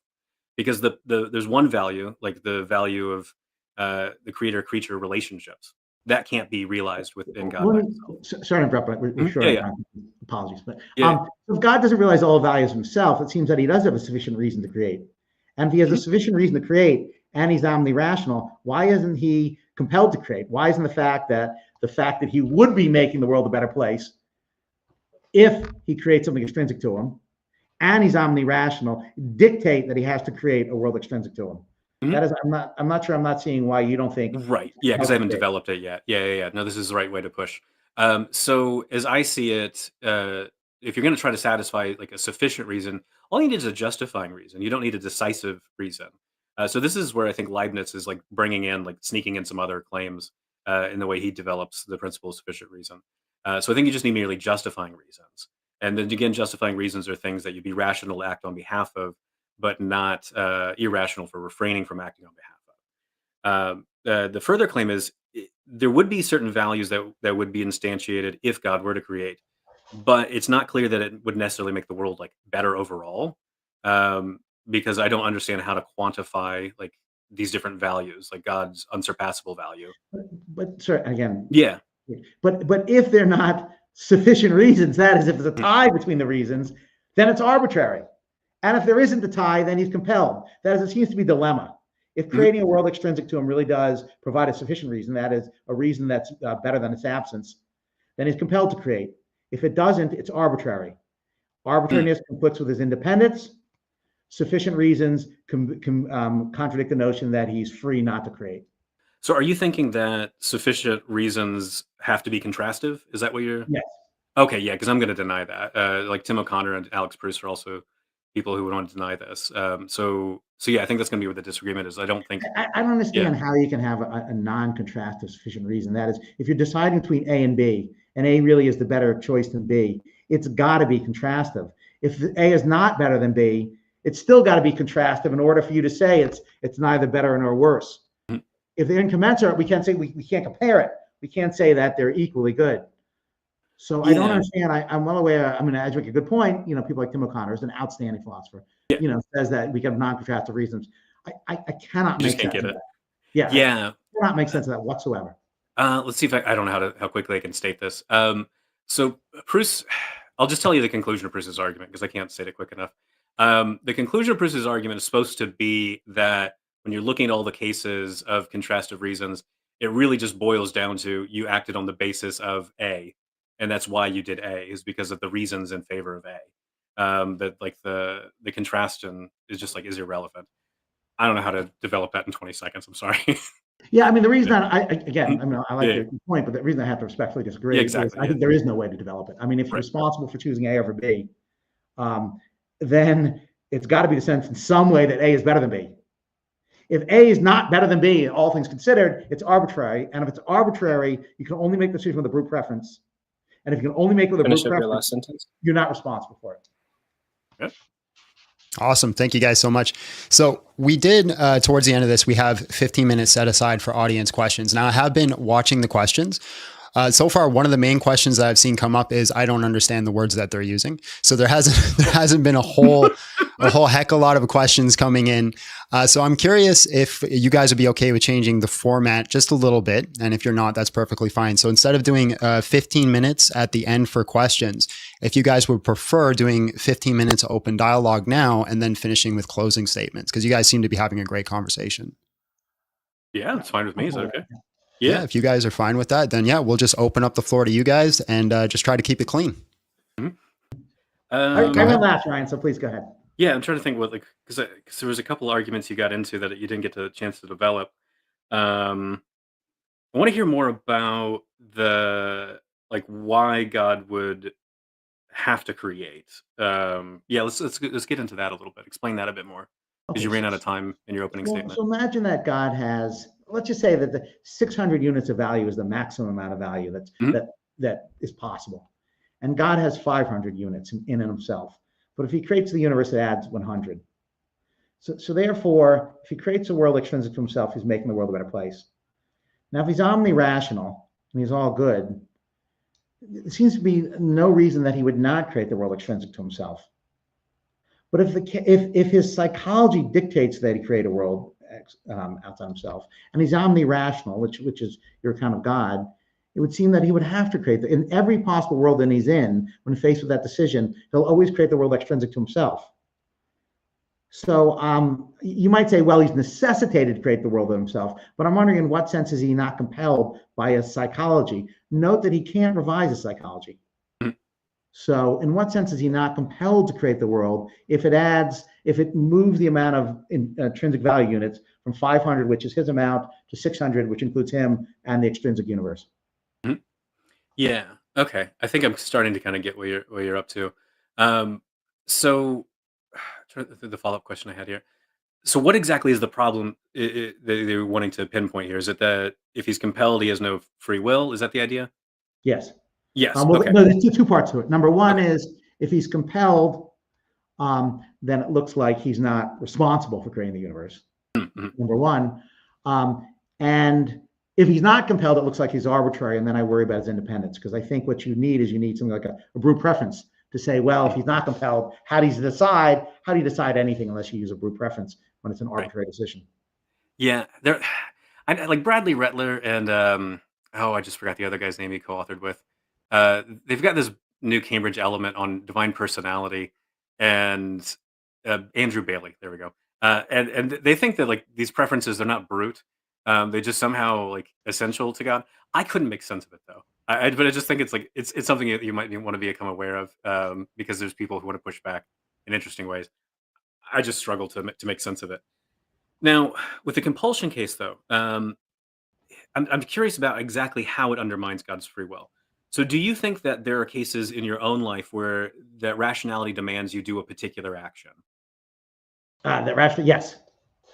because there's one value, like the value of the creator-creature relationships, that can't be realized within God by himself. Sorry to interrupt, but we're short on time. Apologies. But Yeah. if God doesn't realize all values himself, it seems that he does have a sufficient reason to create. And if he has a sufficient reason to create and he's omni-rational, why isn't he compelled to create? Why isn't the fact that he would be making the world a better place if he creates something extrinsic to him and he's omni-rational dictate that he has to create a world extrinsic to him? That is, I'm not sure. I'm not seeing why you don't think. Right. Yeah, because I haven't developed it yet. Yeah. No, this is the right way to push. So as I see it, if you're going to try to satisfy like a sufficient reason, all you need is a justifying reason. You don't need a decisive reason. So this is where I think Leibniz is like sneaking in some other claims in the way he develops the principle of sufficient reason. So I think you just need merely justifying reasons. And then again, justifying reasons are things that you'd be rational to act on behalf of, but not irrational for refraining from acting on behalf of. The further claim is there would be certain values that would be instantiated if God were to create, but it's not clear that it would necessarily make the world like better overall, because I don't understand how to quantify like these different values, like God's unsurpassable value. But sorry, again. Yeah. But if they're not sufficient reasons, that is, if there's a tie between the reasons, then it's arbitrary. And if there isn't a tie, then he's compelled. That is, it seems to be a dilemma. If creating a world extrinsic to him really does provide a sufficient reason, that is a reason that's better than its absence, then he's compelled to create. If it doesn't, it's arbitrary. Arbitrariness conflicts with his independence. Sufficient reasons contradict the notion that he's free not to create. So are you thinking that sufficient reasons have to be contrastive? Is that what you're? Yes. Okay, yeah, because I'm going to deny that. Like Tim O'Connor and Alex Bruce are also people who would want to deny this. So yeah, I think that's going to be where the disagreement is. I don't understand how you can have a non-contrastive sufficient reason. That is, if you're deciding between A and B, and A really is the better choice than B, it's got to be contrastive. If A is not better than B, it's still got to be contrastive in order for you to say it's neither better nor worse. If they're incommensurate, we can't say we can't compare it. We can't say that they're equally good. So I don't understand. I'm well aware. I mean, as you make a good point, people like Tim O'Connor is an outstanding philosopher. Says that we can have non-contrastive reasons. I cannot make sense of that. Yeah. I cannot make sense of that whatsoever. Let's see if I don't know how quickly I can state this. So Proust, I'll just tell you the conclusion of Proust's argument because I can't state it quick enough. The conclusion of Proust's argument is supposed to be that when you're looking at all the cases of contrastive reasons, it really just boils down to you acted on the basis of A, and that's why you did A, is because of the reasons in favor of A. That like the contrastion is irrelevant. I don't know how to develop that in 20 seconds. I'm sorry. Yeah, I mean, the reason I like your point, but the reason I have to respectfully disagree is I think there is no way to develop it. I mean, if you're responsible for choosing A over B, then it's got to be the sense in some way that A is better than B. If A is not better than B, all things considered, it's arbitrary. And if it's arbitrary, you can only make the decision with a brute preference. And if you can only make it with a brute preference, you're not responsible for it. Yep. Awesome. Thank you guys so much. So we did, towards the end of this, we have 15 minutes set aside for audience questions. Now I have been watching the questions. So far, one of the main questions that I've seen come up is I don't understand the words that they're using. So there hasn't been a whole heck of a lot of questions coming in. So I'm curious if you guys would be okay with changing the format just a little bit. And if you're not, that's perfectly fine. So instead of doing 15 minutes at the end for questions, if you guys would prefer doing 15 minutes open dialogue now and then finishing with closing statements, because you guys seem to be having a great conversation. Yeah, it's fine with me. Is that okay? Yeah, if you guys are fine with that, then yeah, we'll just open up the floor to you guys and just try to keep it clean. I went last, Ryan, so please go ahead. Yeah, I'm trying to think what, like, because there was a couple of arguments you got into that you didn't get the chance to develop. I want to hear more about why God would have to create. Yeah, let's get into that a little bit. Explain that a bit more, because you ran out of time in your opening statement. So imagine that God has, let's just say that the 600 units of value is the maximum amount of value that is possible. And God has 500 units in and himself. But if he creates the universe, it adds 100. So therefore, if he creates a world extrinsic to himself, he's making the world a better place. Now, if he's omni-rational and he's all good, there seems to be no reason that he would not create the world extrinsic to himself. But if his psychology dictates that he create a world outside himself, and he's omni-rational, which is your kind of God, it would seem that he would have to create in every possible world that he's in. When faced with that decision, he'll always create the world extrinsic to himself. So you might say, well, he's necessitated to create the world of himself, but I'm wondering in what sense is he not compelled by his psychology? Note that he can't revise his psychology. So in what sense is he not compelled to create the world if it moves the amount of intrinsic value units from 500, which is his amount, to 600, which includes him and the extrinsic universe? Yeah. Okay. I think I'm starting to kind of get where you're up to. So the follow-up question I had here. So what exactly is the problem that they're wanting to pinpoint here? Is it that if he's compelled, he has no free will? Is that the idea? Yes. Yes. Well, Okay. no, there's two parts to it. Number one is if he's compelled, then it looks like he's not responsible for creating the universe. Number one. And if he's not compelled, it looks like he's arbitrary, and then I worry about his independence, because I think what you need something like a brute preference to say, well, if he's not compelled, how do you decide anything unless you use a brute preference when it's an arbitrary decision? Yeah, I like Bradley Rettler and I just forgot the other guy's name he co-authored with. They've got this new Cambridge element on divine personality, and Andrew Bailey. There we go. And they think that like these preferences, they're not brute. They just somehow like essential to God. I couldn't make sense of it though. But I just think it's like it's something that you might want to become aware of, because there's people who want to push back in interesting ways. I just struggle to make sense of it. Now, with the compulsion case, though, I'm curious about exactly how it undermines God's free will. So, do you think that there are cases in your own life where that rationality demands you do a particular action? Yes.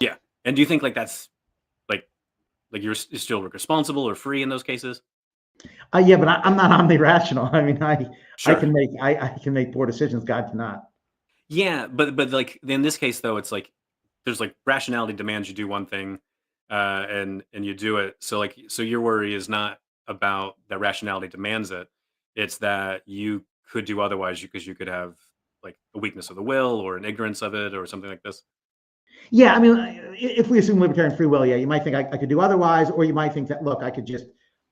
Yeah, and do you think like that's like you're still responsible or free in those cases? Yeah, but I'm not omni-rational. I mean, Sure. I can make poor decisions. God cannot. Yeah, but like in this case though, it's like there's like rationality demands you do one thing, and you do it. So your worry is not about that rationality demands it. It's that you could do otherwise because you could have like a weakness of the will or an ignorance of it or something like this. Yeah, I mean, if we assume libertarian free will, yeah, you might think I could do otherwise, or you might think that, look, I could just,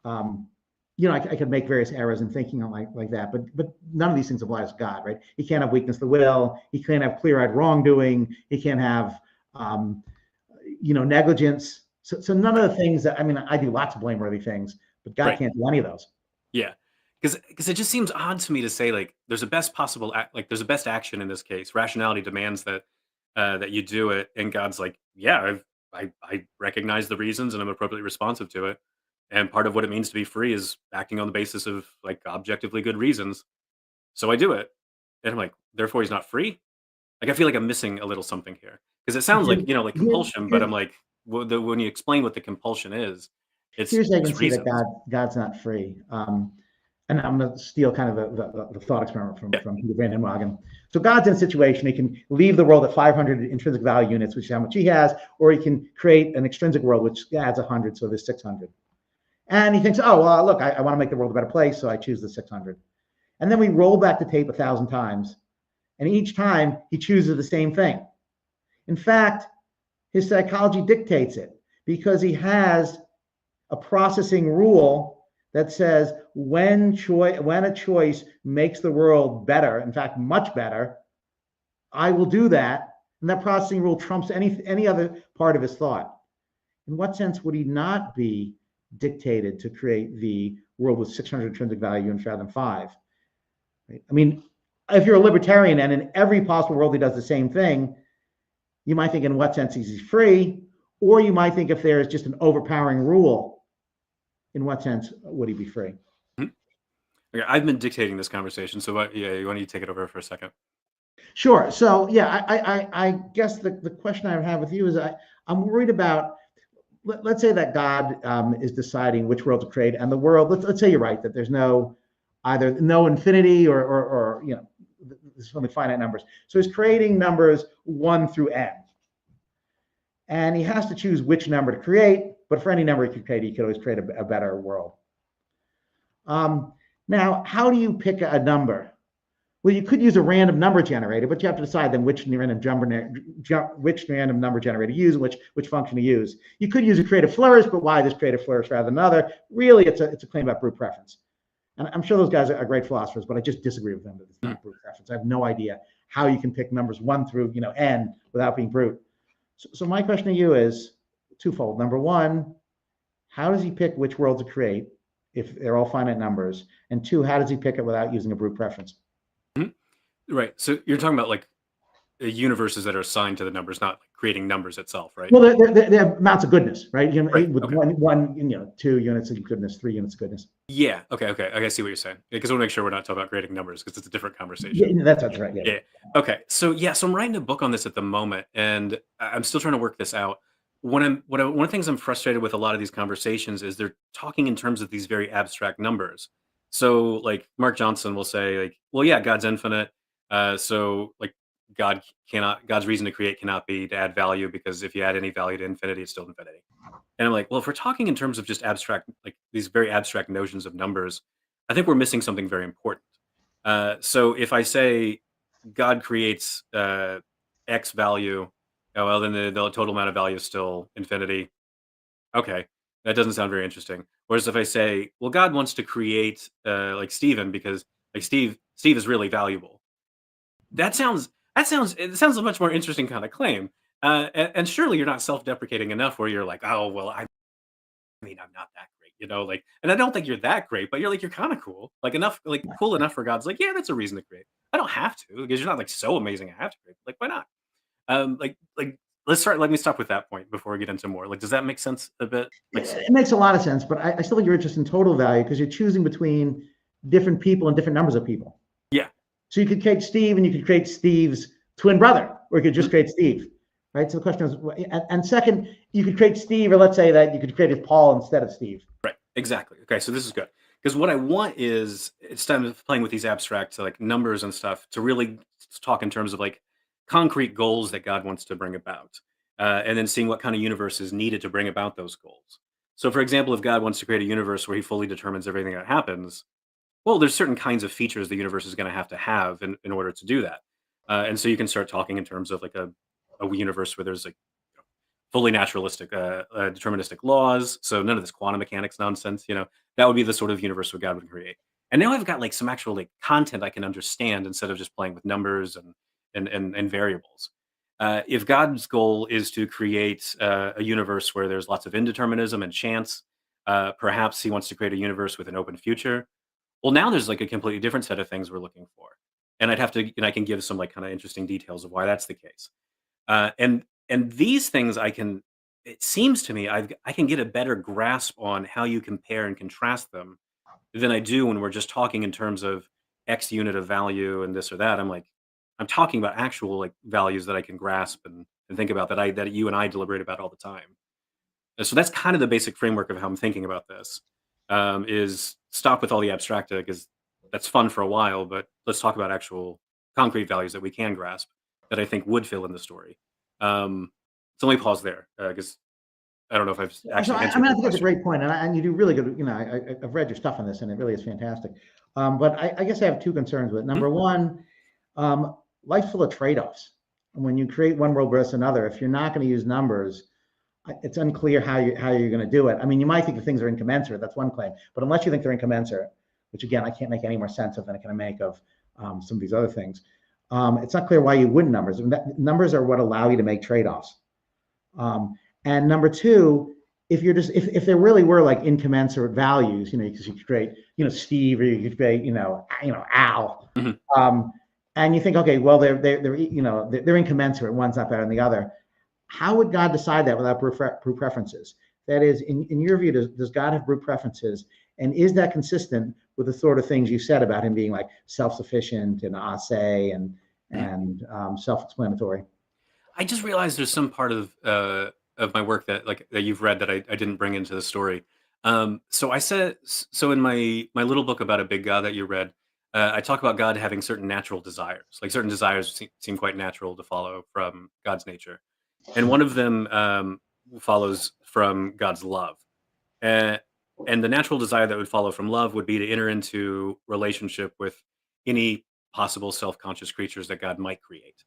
I could make various errors in thinking like that. But none of these things apply to God, right? He can't have weakness of the will. He can't have clear-eyed wrongdoing. He can't have, negligence. So none of the things that, I mean, I do lots of blameworthy things, but God can't do any of those. Yeah, because it just seems odd to me to say like there's a best possible there's a best action in this case. Rationality demands that that you do it, and God's like, yeah, I recognize the reasons and I'm appropriately responsive to it. And part of what it means to be free is acting on the basis of like objectively good reasons. So I do it, and I'm like, therefore he's not free. Like I feel like I'm missing a little something here because it sounds like like compulsion, but I'm like, when you explain what the compulsion is, here's I can see reasons. that God's not free. And I'm going to steal kind of the thought experiment from Peter Van Henwagen. So God's in a situation, he can leave the world at 500 intrinsic value units, which is how much he has, or he can create an extrinsic world, which adds 100, so there's 600. And he thinks, oh, well, look, I want to make the world a better place, so I choose the 600. And then we roll back the tape 1,000 times, and each time he chooses the same thing. In fact, his psychology dictates it because he has a processing rule that says when a choice makes the world better, in fact, much better, I will do that. And that processing rule trumps any other part of his thought. In what sense would he not be dictated to create the world with 600 intrinsic value and rather than 5? Right? I mean, if you're a libertarian and in every possible world he does the same thing, you might think in what sense is he free, or you might think if there is just an overpowering rule, in what sense would he be free? Okay, I've been dictating this conversation, so why don't you take it over for a second? Sure. So yeah, I guess the question I have with you is I'm worried about, let's say that God is deciding which world to create, and the world, let's say you're right, that there's either no infinity or there's only finite numbers. So he's creating numbers 1 through n. And he has to choose which number to create, but for any number he could create, he could always create a better world. Now, how do you pick a number? Well, you could use a random number generator, but you have to decide then which random number generator to use and which function to use. You could use a creative flourish, but why this creative flourish rather than another? Really, it's a claim about brute preference. And I'm sure those guys are great philosophers, but I just disagree with them that it's not brute preference. I have no idea how you can pick numbers 1 through n without being brute. So my question to you is twofold. Number one, how does he pick which world to create if they're all finite numbers? And 2, how does he pick it without using a brute preference? Right. So you're talking about like universes that are assigned to the numbers, not like creating numbers itself, right? Well, they have amounts of goodness, right? Right, With okay. one, 2 units of goodness, 3 units of goodness. Yeah. Okay. I see what you're saying. Because I want to make sure we're not talking about creating numbers because it's a different conversation. Yeah, that's right. Yeah. Yeah. Okay. So I'm writing a book on this at the moment, and I'm still trying to work this out. One of the things I'm frustrated with a lot of these conversations is they're talking in terms of these very abstract numbers. So like Mark Johnson will say like, well, yeah, God's infinite. So like God's reason to create cannot be to add value, because if you add any value to infinity, it's still infinity. And I'm like, well, if we're talking in terms of just abstract, like these very abstract notions of numbers, I think we're missing something very important. So if I say God creates X value, oh, well, then the total amount of value is still infinity. Okay, that doesn't sound very interesting. Whereas if I say, well, God wants to create like Stephen because like Steve is really valuable. It sounds a much more interesting kind of claim. And surely you're not self-deprecating enough where you're like, oh, well, I mean, I'm not that great, like, and I don't think you're that great, but you're kind of cool, like enough, like cool enough for God's like, yeah, that's a reason to create. I don't have to because you're not like so amazing. I have to create. Like, why not? Like let me stop with that point before we get into more. Like, does that make sense a bit? Like, It makes a lot of sense, but I still think you're interested in total value because you're choosing between different people and different numbers of people. yeah. So you could create Steve and you could create Steve's twin brother, or you could just create Steve, right? So the question is, and second, you could create Steve, or let's say that you could create Paul instead of Steve. Right. Exactly. Okay. So this is good because what I want is it's time of playing with these abstract like numbers and stuff to really talk in terms of like concrete goals that God wants to bring about, and then seeing what kind of universe is needed to bring about those goals. So, for example, if God wants to create a universe where He fully determines everything that happens, well, there's certain kinds of features the universe is going to have in order to do that. And so you can start talking in terms of like a universe where there's like fully naturalistic, deterministic laws. So none of this quantum mechanics nonsense. That would be the sort of universe where God would create. And now I've got like some actual like content I can understand instead of just playing with numbers and variables. If God's goal is to create a universe where there's lots of indeterminism and chance, perhaps He wants to create a universe with an open future. Well, now there's like a completely different set of things we're looking for, and I can give some like kind of interesting details of why that's the case. And these things it seems to me I can get a better grasp on how you compare and contrast them than I do when we're just talking in terms of X unit of value and this or that. I'm talking about actual like values that I can grasp and think about that you and I deliberate about all the time. And so that's kind of the basic framework of how I'm thinking about this. Is stop with all the abstracta because that's fun for a while, but let's talk about actual concrete values that we can grasp that I think would fill in the story. So let me pause there because I don't know if I've So actually I answered mean, I your think that's a question. great point, and you do really good. You know, I've read your stuff on this, and it really is fantastic. But I guess I have two concerns with it. Number one, life's full of trade-offs. And when you create one world versus another, if you're not going to use numbers, it's unclear how you're going to do it. I mean, you might think that things are incommensurate. That's one claim. But unless you think they're incommensurate, which again I can't make any more sense of than I can make of some of these other things, it's not clear why you wouldn't numbers. Numbers are what allow you to make trade-offs. And number two, if there really were like incommensurate values, you know, because you could create, you know, Steve, or you could create, Al, and you think, okay, well, they're incommensurate. One's not better than the other. How would God decide that without brute preferences? That is, in your view, does God have brute preferences, and is that consistent with the sort of things you said about him being like self-sufficient and ase and self-explanatory? I just realized there's some part of my work that you've read that I didn't bring into the story. So I said so in my little book about a big God that you read. I talk about God having certain natural desires. Like certain desires seem quite natural to follow from God's nature, and one of them follows from God's love. Uh, and the natural desire that would follow from love would be to enter into relationship with any possible self-conscious creatures that God might create.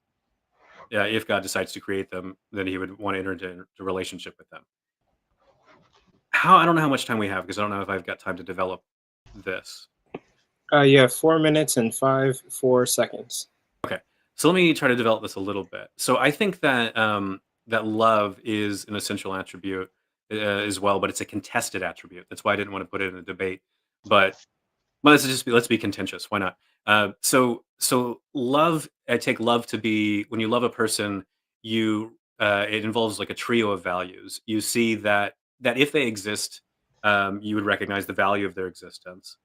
If God decides to create them, then he would want to enter into a relationship with them. I don't know how much time we have because I don't know if I've got time to develop this. You have 4 minutes and 4 seconds. Okay, so let me try to develop this a little bit. So I think that that love is an essential attribute as well, but it's a contested attribute. That's why I didn't want to put it in a debate. But let's be contentious. Why not? So love. I take love to be when you love a person, it involves like a trio of values. You see that if they exist, you would recognize the value of their existence.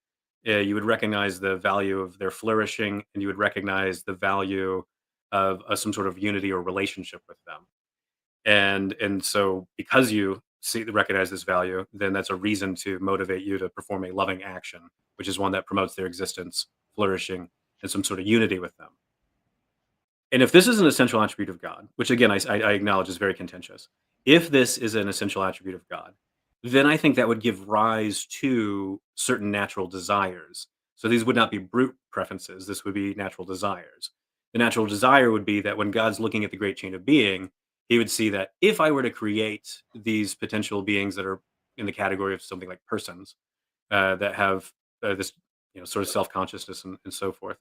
You would recognize the value of their flourishing, and you would recognize the value of some sort of unity or relationship with them. And so because you recognize this value, then that's a reason to motivate you to perform a loving action, which is one that promotes their existence, flourishing, and some sort of unity with them. And if this is an essential attribute of God, which again I acknowledge is very contentious, if this is an essential attribute of God, then I think that would give rise to certain natural desires. So these would not be brute preferences. This would be natural desires. The natural desire would be that when God's looking at the great chain of being, he would see that if I were to create these potential beings that are in the category of something like persons that have this sort of self-consciousness and so forth,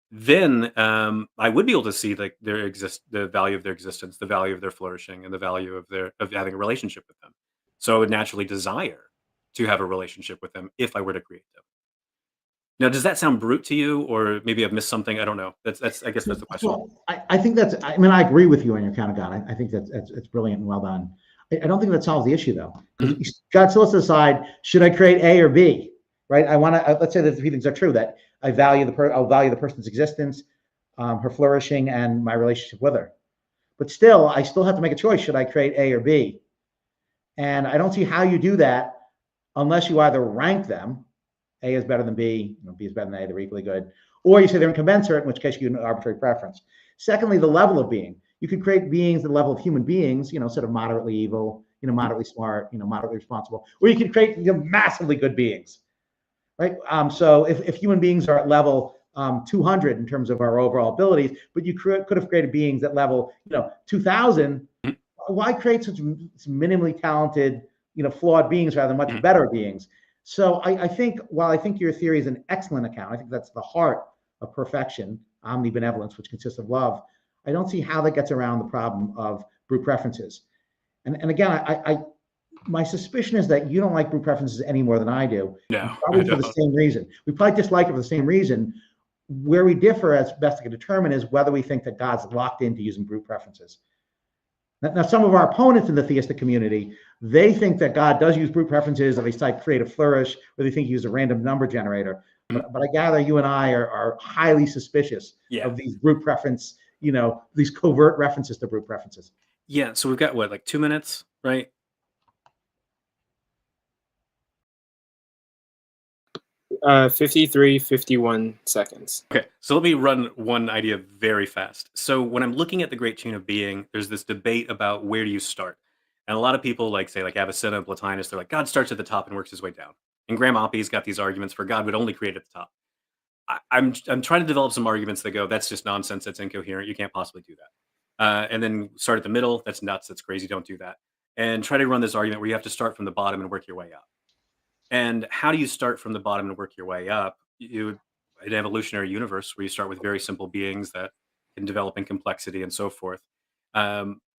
then I would be able to see like the value of their existence, the value of their flourishing, and the value of having a relationship with them. So I would naturally desire to have a relationship with them if I were to create them. Now, does that sound brute to you, or maybe I've missed something? I don't know. I guess that's the question. Well, I think that's. I mean, I agree with you on your count of God. I think it's brilliant and well done. I don't think that solves the issue though. God still has to decide: should I create A or B? Right? I want to. Let's say that the few things are true. That I'll value the person's existence, her flourishing, and my relationship with her. But still, I still have to make a choice: should I create A or B? And I don't see how you do that unless you either rank them. A is better than B, B is better than A, they're equally good. Or you say they're incommensurate, in which case you get an arbitrary preference. Secondly, the level of being. You could create beings at the level of human beings, sort of moderately evil, moderately smart, moderately responsible. Or you could create massively good beings, right? So if human beings are at level 200 in terms of our overall abilities, but you could have created beings at level 2000, why create such minimally talented, flawed beings rather than much better beings? So I think, while I think your theory is an excellent account, I think that's the heart of perfection, omnibenevolence, which consists of love. I don't see how that gets around the problem of brute preferences. And again, my suspicion is that you don't like brute preferences any more than I do. No, probably for the same reason. We probably dislike it for the same reason. Where we differ, as best I can determine, is whether we think that God's locked into using brute preferences. Now, some of our opponents in the theistic community, they think that God does use brute preferences, or they cite creative flourish, or they think he uses a random number generator. But I gather you and I are highly suspicious of these brute preference, these covert references to brute preferences. Yeah. So we've got like 2 minutes, right? 51 seconds. Okay, so let me run one idea very fast. So when I'm looking at the great chain of being, there's this debate about where do you start. And a lot of people like say like Avicenna and Plotinus, they're like, God starts at the top and works his way down. And Graham Oppy's got these arguments for God would only create at the top. I'm trying to develop some arguments that go, that's just nonsense, that's incoherent, you can't possibly do that. And then start at the middle, that's nuts, that's crazy, don't do that. And try to run this argument where you have to start from the bottom and work your way up. And how do you start from the bottom and work your way up? An evolutionary universe where you start with very simple beings that can develop in complexity and so forth.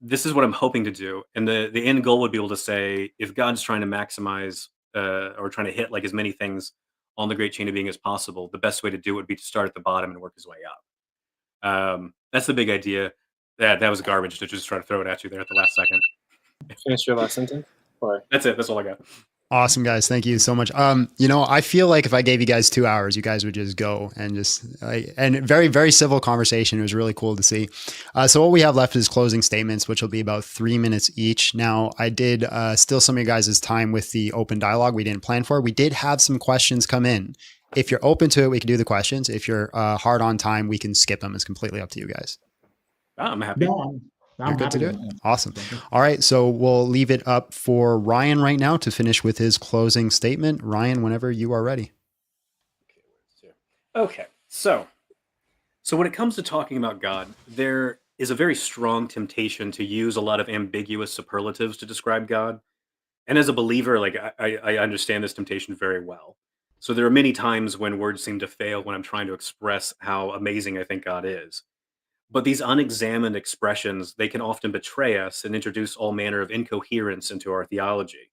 This is what I'm hoping to do. And the end goal would be able to say, if God's trying to maximize or trying to hit like as many things on the great chain of being as possible, the best way to do it would be to start at the bottom and work his way up. That's the big idea. That was garbage to just try to throw it at you there at the last second. Finish your last sentence? Or That's it. That's all I got. Awesome, guys. Thank you so much. You know, I feel like if I gave you guys 2 hours, you guys would just go and and very, very civil conversation. It was really cool to see. So what we have left is closing statements, which will be about 3 minutes each. Now, I did steal some of your guys' time with the open dialogue we didn't plan for. We did have some questions come in. If you're open to it, we can do the questions. If you're hard on time, we can skip them. It's completely up to you guys. I'm happy. No, I'm You're good to happy do it? Awesome. All right. So we'll leave it up for Ryan right now to finish with his closing statement. Ryan, whenever you are ready. Okay. So when it comes to talking about God, there is a very strong temptation to use a lot of ambiguous superlatives to describe God. And as a believer, like I understand this temptation very well. So there are many times when words seem to fail when I'm trying to express how amazing I think God is. But these unexamined expressions, they can often betray us and introduce all manner of incoherence into our theology.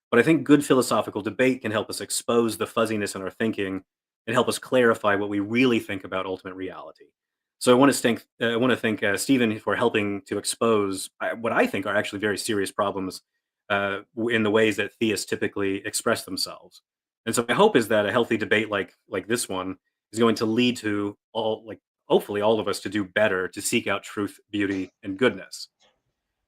But I think good philosophical debate can help us expose the fuzziness in our thinking and help us clarify what we really think about ultimate reality. So I want to thank Stephen for helping to expose what I think are actually very serious problems in the ways that theists typically express themselves. And so my hope is that a healthy debate like this one is going to lead to hopefully all of us to do better, to seek out truth, beauty, and goodness.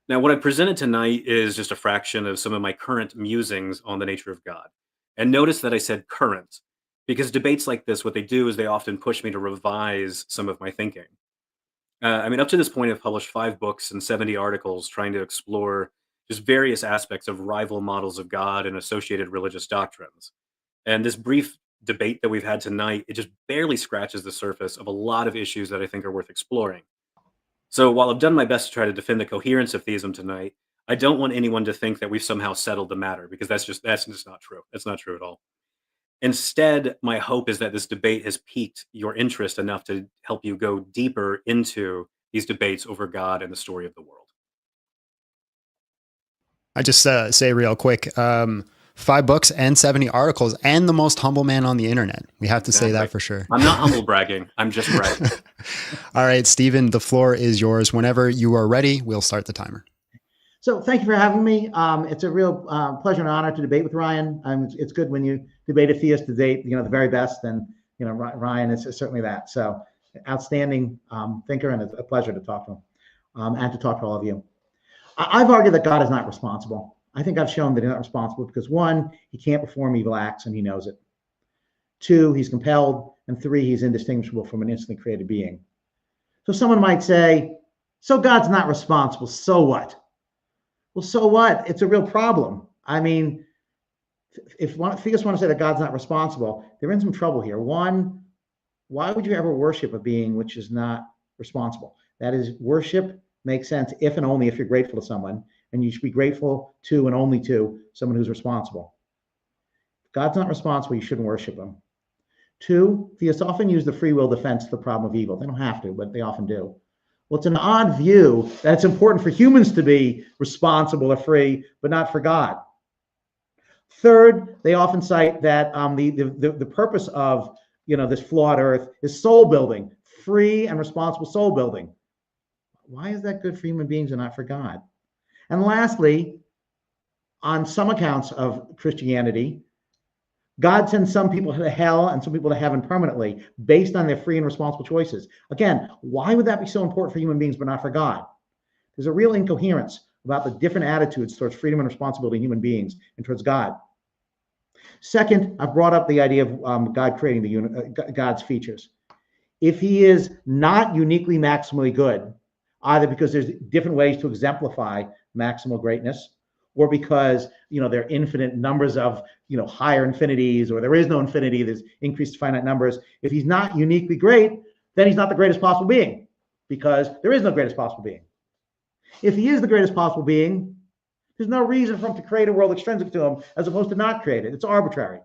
Now, what I presented tonight is just a fraction of some of my current musings on the nature of God. And notice that I said current, because debates like this, what they do is they often push me to revise some of my thinking. Up to this point, I've published 5 books and 70 articles trying to explore just various aspects of rival models of God and associated religious doctrines. And this brief debate that we've had tonight, it just barely scratches the surface of a lot of issues that I think are worth exploring. So while I've done my best to try to defend the coherence of theism tonight, I don't want anyone to think that we've somehow settled the matter, because that's just not true. That's not true at all. Instead, my hope is that this debate has piqued your interest enough to help you go deeper into these debates over God and the story of the world. I just say real quick, 5 books and 70 articles and the most humble man on the internet. We have to say that for sure. I'm not humble bragging. I'm just bragging. All right, Stephen, the floor is yours. Whenever you are ready, we'll start the timer. So thank you for having me. It's a real pleasure and honor to debate with Ryan. It's good when you debate a theist to debate, the very best, and Ryan is certainly that. So outstanding thinker, and it's a pleasure to talk to him and to talk to all of you. I've argued that God is not responsible. I think I've shown that he's not responsible because 1, he can't perform evil acts and he knows it. 2, he's compelled, and 3, he's indistinguishable from an instantly created being. So someone might say, so God's not responsible, so what? Well, so what? It's a real problem. I mean, if theists want to say that God's not responsible, they're in some trouble here. 1, why would you ever worship a being which is not responsible? That is, worship makes sense if and only if you're grateful to someone, and you should be grateful to and only to someone who's responsible. If God's not responsible, you shouldn't worship him. 2, theists often use the free will defense to the problem of evil. They don't have to, but they often do. Well, it's an odd view that it's important for humans to be responsible or free, but not for God. 3rd, they often cite that the purpose of this flawed earth is soul building, free and responsible soul building. Why is that good for human beings and not for God? And lastly, on some accounts of Christianity, God sends some people to hell and some people to heaven permanently based on their free and responsible choices. Again, why would that be so important for human beings but not for God? There's a real incoherence about the different attitudes towards freedom and responsibility in human beings and towards God. Second, I've brought up the idea of God creating God's features. If he is not uniquely maximally good, either because there's different ways to exemplify maximal greatness, or because, there are infinite numbers of, higher infinities, or there is no infinity, there's increased finite numbers. If he's not uniquely great, then he's not the greatest possible being, because there is no greatest possible being. If he is the greatest possible being, there's no reason for him to create a world extrinsic to him as opposed to not create it. It's arbitrary.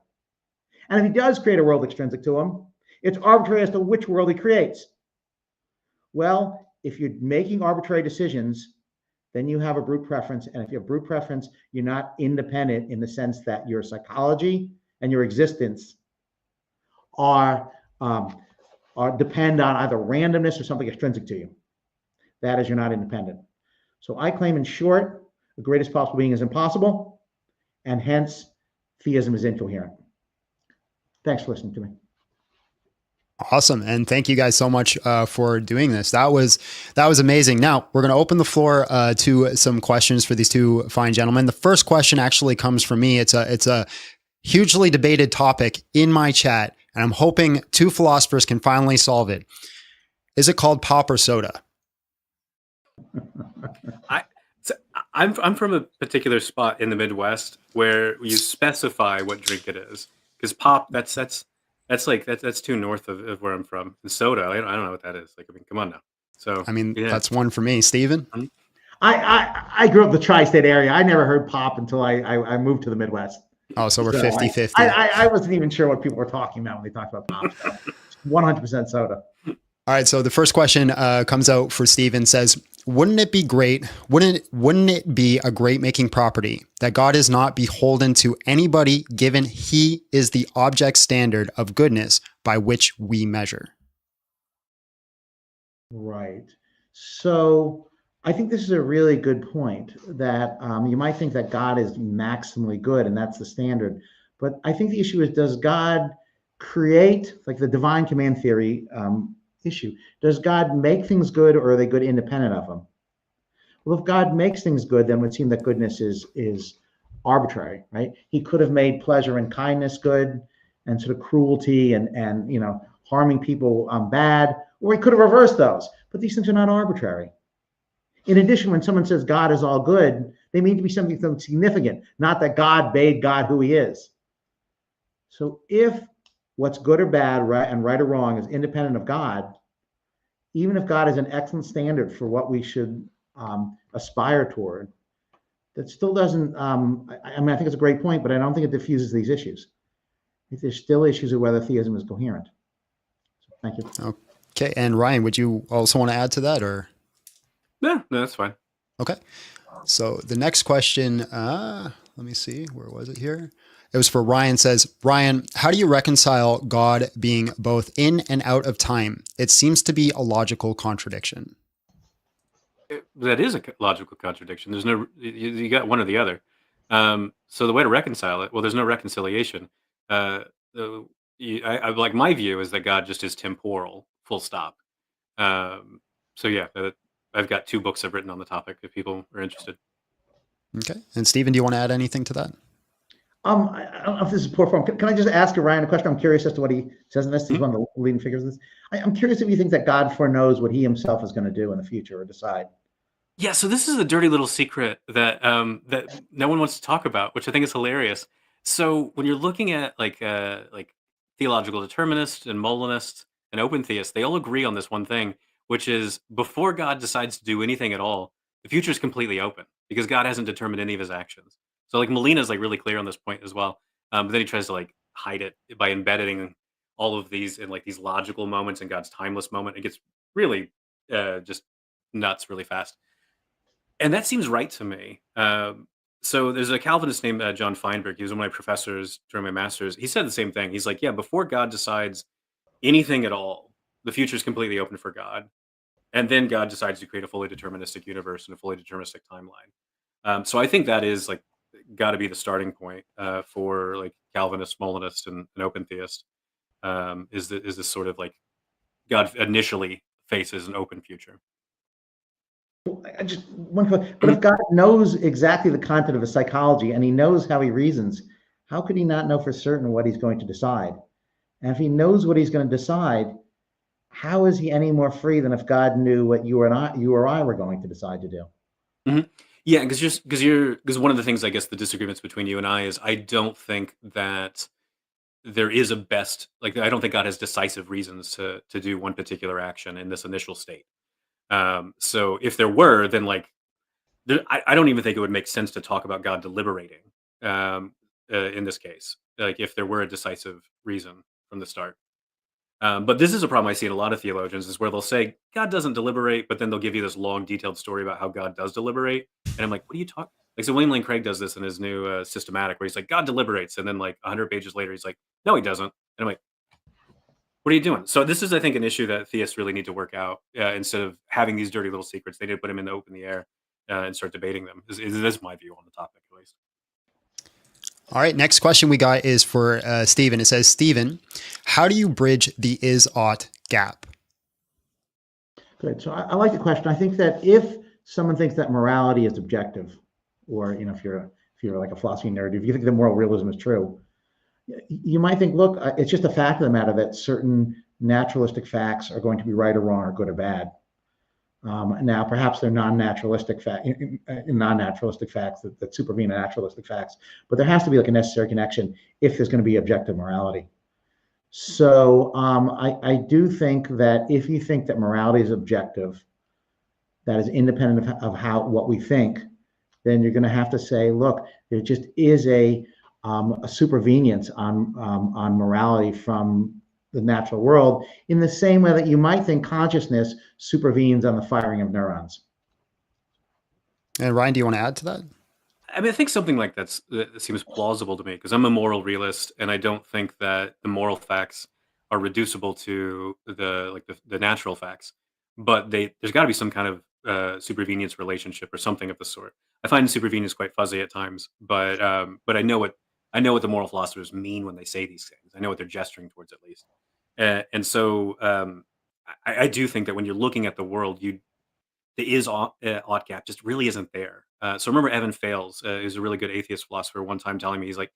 And if he does create a world extrinsic to him, it's arbitrary as to which world he creates. Well, if you're making arbitrary decisions, then you have a brute preference. And if you have brute preference, you're not independent in the sense that your psychology and your existence are depend on either randomness or something extrinsic to you. That is, you're not independent. So I claim, in short, the greatest possible being is impossible, and hence theism is incoherent. Thanks for listening to me. Awesome. And thank you guys so much for doing this. That was amazing. Now we're going to open the floor to some questions for these two fine gentlemen. The first question actually comes from me. It's a hugely debated topic in my chat, and I'm hoping two philosophers can finally solve it. Is it called pop or soda? I'm from a particular spot in the Midwest where you specify what drink it is, because pop that's too north of where I'm from. And soda, I don't know what that is. Like, I mean, come on now. So yeah. That's one for me. Steven? I grew up in the tri-state area. I never heard pop until I moved to the Midwest. Oh, so we're 50-50. I wasn't even sure what people were talking about when they talked about pop. 100% soda. All right. So the first question comes out for Steven. Says, wouldn't it be great? Wouldn't it be a great making property that God is not beholden to anybody, given he is the object standard of goodness by which we measure? Right. So I think this is a really good point, that you might think that God is maximally good and that's the standard. But I think the issue is, does God create, like the divine command theory issue, does God make things good, or are they good independent of him? Well, if God makes things good, then it would seem that goodness is arbitrary, right? He could have made pleasure and kindness good, and sort of cruelty and harming people bad, or he could have reversed those. But these things are not arbitrary. In addition, when someone says God is all good, they mean to be something significant, not that God made God who he is. So if what's good or bad, right or wrong, is independent of God, even if God is an excellent standard for what we should aspire toward, that still doesn't, I think it's a great point, but I don't think it diffuses these issues. I think there's still issues of whether theism is coherent. So, thank you. Okay. And Ryan, would you also want to add to that, or? No, that's fine. Okay. So the next question, let me see, where was it here? It was for Ryan. Says, Ryan, how do you reconcile God being both in and out of time? It seems to be a logical contradiction. That is a logical contradiction. There's no, you got one or the other. So the way to reconcile it, well, there's no reconciliation. Like, my view is that God just is temporal, full stop. So yeah, I've got 2 books I've written on the topic if people are interested. Okay. And Steven, do you want to add anything to that? I don't know if this is poor form. Can I just ask Ryan a question? I'm curious as to what he says in this. He's one of the leading figures in this. I'm curious if you think that God foreknows what he himself is going to do in the future or decide. Yeah, so this is a dirty little secret that that no one wants to talk about, which I think is hilarious. So when you're looking at like theological determinists and Mullinists and open theists, they all agree on this one thing, which is before God decides to do anything at all, the future is completely open because God hasn't determined any of his actions. So like Molina's like really clear on this point as well. But then he tries to like hide it by embedding all of these in like these logical moments in God's timeless moment. It gets really just nuts really fast. And that seems right to me. So there's a Calvinist named John Feinberg. He was one of my professors during my master's. He said the same thing. He's like, yeah, before God decides anything at all, the future is completely open for God. And then God decides to create a fully deterministic universe and a fully deterministic timeline. So I think that is like got to be the starting point for like Calvinist, Molinist, and open theist. Is this sort of like God initially faces an open future? I just one question. But if God knows exactly the content of his psychology and he knows how he reasons, how could he not know for certain what he's going to decide? And if he knows what he's going to decide, how is he any more free than if God knew what you or I were going to decide to do? Mm-hmm. Yeah, because one of the things, I guess, the disagreements between you and I is I don't think that there is a best, like, I don't think God has decisive reasons to do one particular action in this initial state. So if there were, then like I don't even think it would make sense to talk about God deliberating in this case, like if there were a decisive reason from the start. But this is a problem I see in a lot of theologians is where they'll say God doesn't deliberate, but then they'll give you this long, detailed story about how God does deliberate, and I'm like, what are you talking? Like, so William Lane Craig does this in his new systematic, where he's like, God deliberates, and then like 100 pages later, he's like, no, he doesn't, and I'm like, what are you doing? So this is, I think, an issue that theists really need to work out instead of having these dirty little secrets. They need to put them in the open the air and start debating them. Is my view on the topic, at least. All right, next question we got is for Stephen. It says, Stephen, how do you bridge the is-ought gap? Good. So I like the question. I think that if someone thinks that morality is objective, or if you're like a philosophy nerd, if you think that moral realism is true, you might think, look, it's just a fact of the matter that certain naturalistic facts are going to be right or wrong or good or bad. Now, perhaps they're non-naturalistic facts that supervene naturalistic facts, but there has to be like a necessary connection if there's going to be objective morality. So I do think that if you think that morality is objective, that is independent of what we think, then you're going to have to say, look, there just is a supervenience on morality from the natural world, in the same way that you might think consciousness supervenes on the firing of neurons. And Ryan, do you want to add to that? I mean, I think something like that seems plausible to me because I'm a moral realist, and I don't think that the moral facts are reducible to the natural facts. But there's got to be some kind of supervenience relationship or something of the sort. I find supervenience quite fuzzy at times, but I know what the moral philosophers mean when they say these things. I know what they're gesturing towards, at least. And so I do think that when you're looking at the world, the is-ought gap just really isn't there. So I remember Evan Fales, who's a really good atheist philosopher, one time telling me, he's like,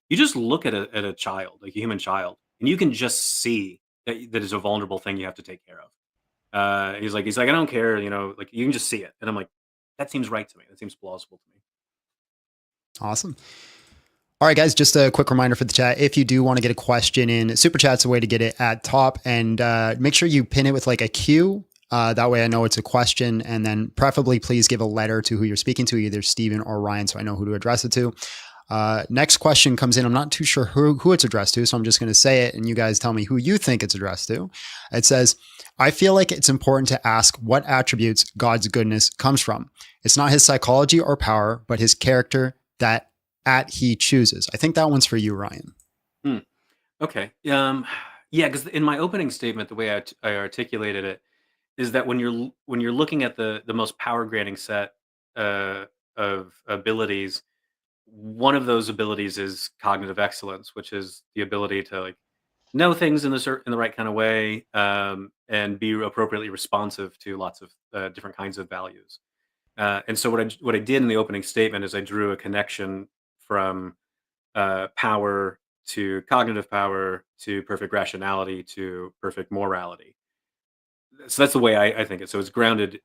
you just look at a child, like a human child, and you can just see that is a vulnerable thing you have to take care of. He's like, I don't care, like you can just see it. And I'm like, that seems right to me. That seems plausible to me. Awesome. All right, guys, just a quick reminder for the chat. If you do want to get a question in, Super Chat's a way to get it at top, and make sure you pin it with like a Q. That way I know it's a question, and then preferably please give a letter to who you're speaking to, either Stephen or Ryan, so I know who to address it to. Next question comes in. I'm not too sure who it's addressed to, so I'm just going to say it, and you guys tell me who you think it's addressed to. It says, I feel like it's important to ask what attributes God's goodness comes from. It's not his psychology or power, but his character that he chooses. I think that one's for you, Ryan. Okay. Yeah, because in my opening statement, the way I articulated it is that when you're looking at the most power granting set of abilities, one of those abilities is cognitive excellence, which is the ability to like know things in the right kind of way and be appropriately responsive to lots of different kinds of values. And so what I did in the opening statement is I drew a connection from power to cognitive power to perfect rationality to perfect morality. So that's the way I think it. So it's grounded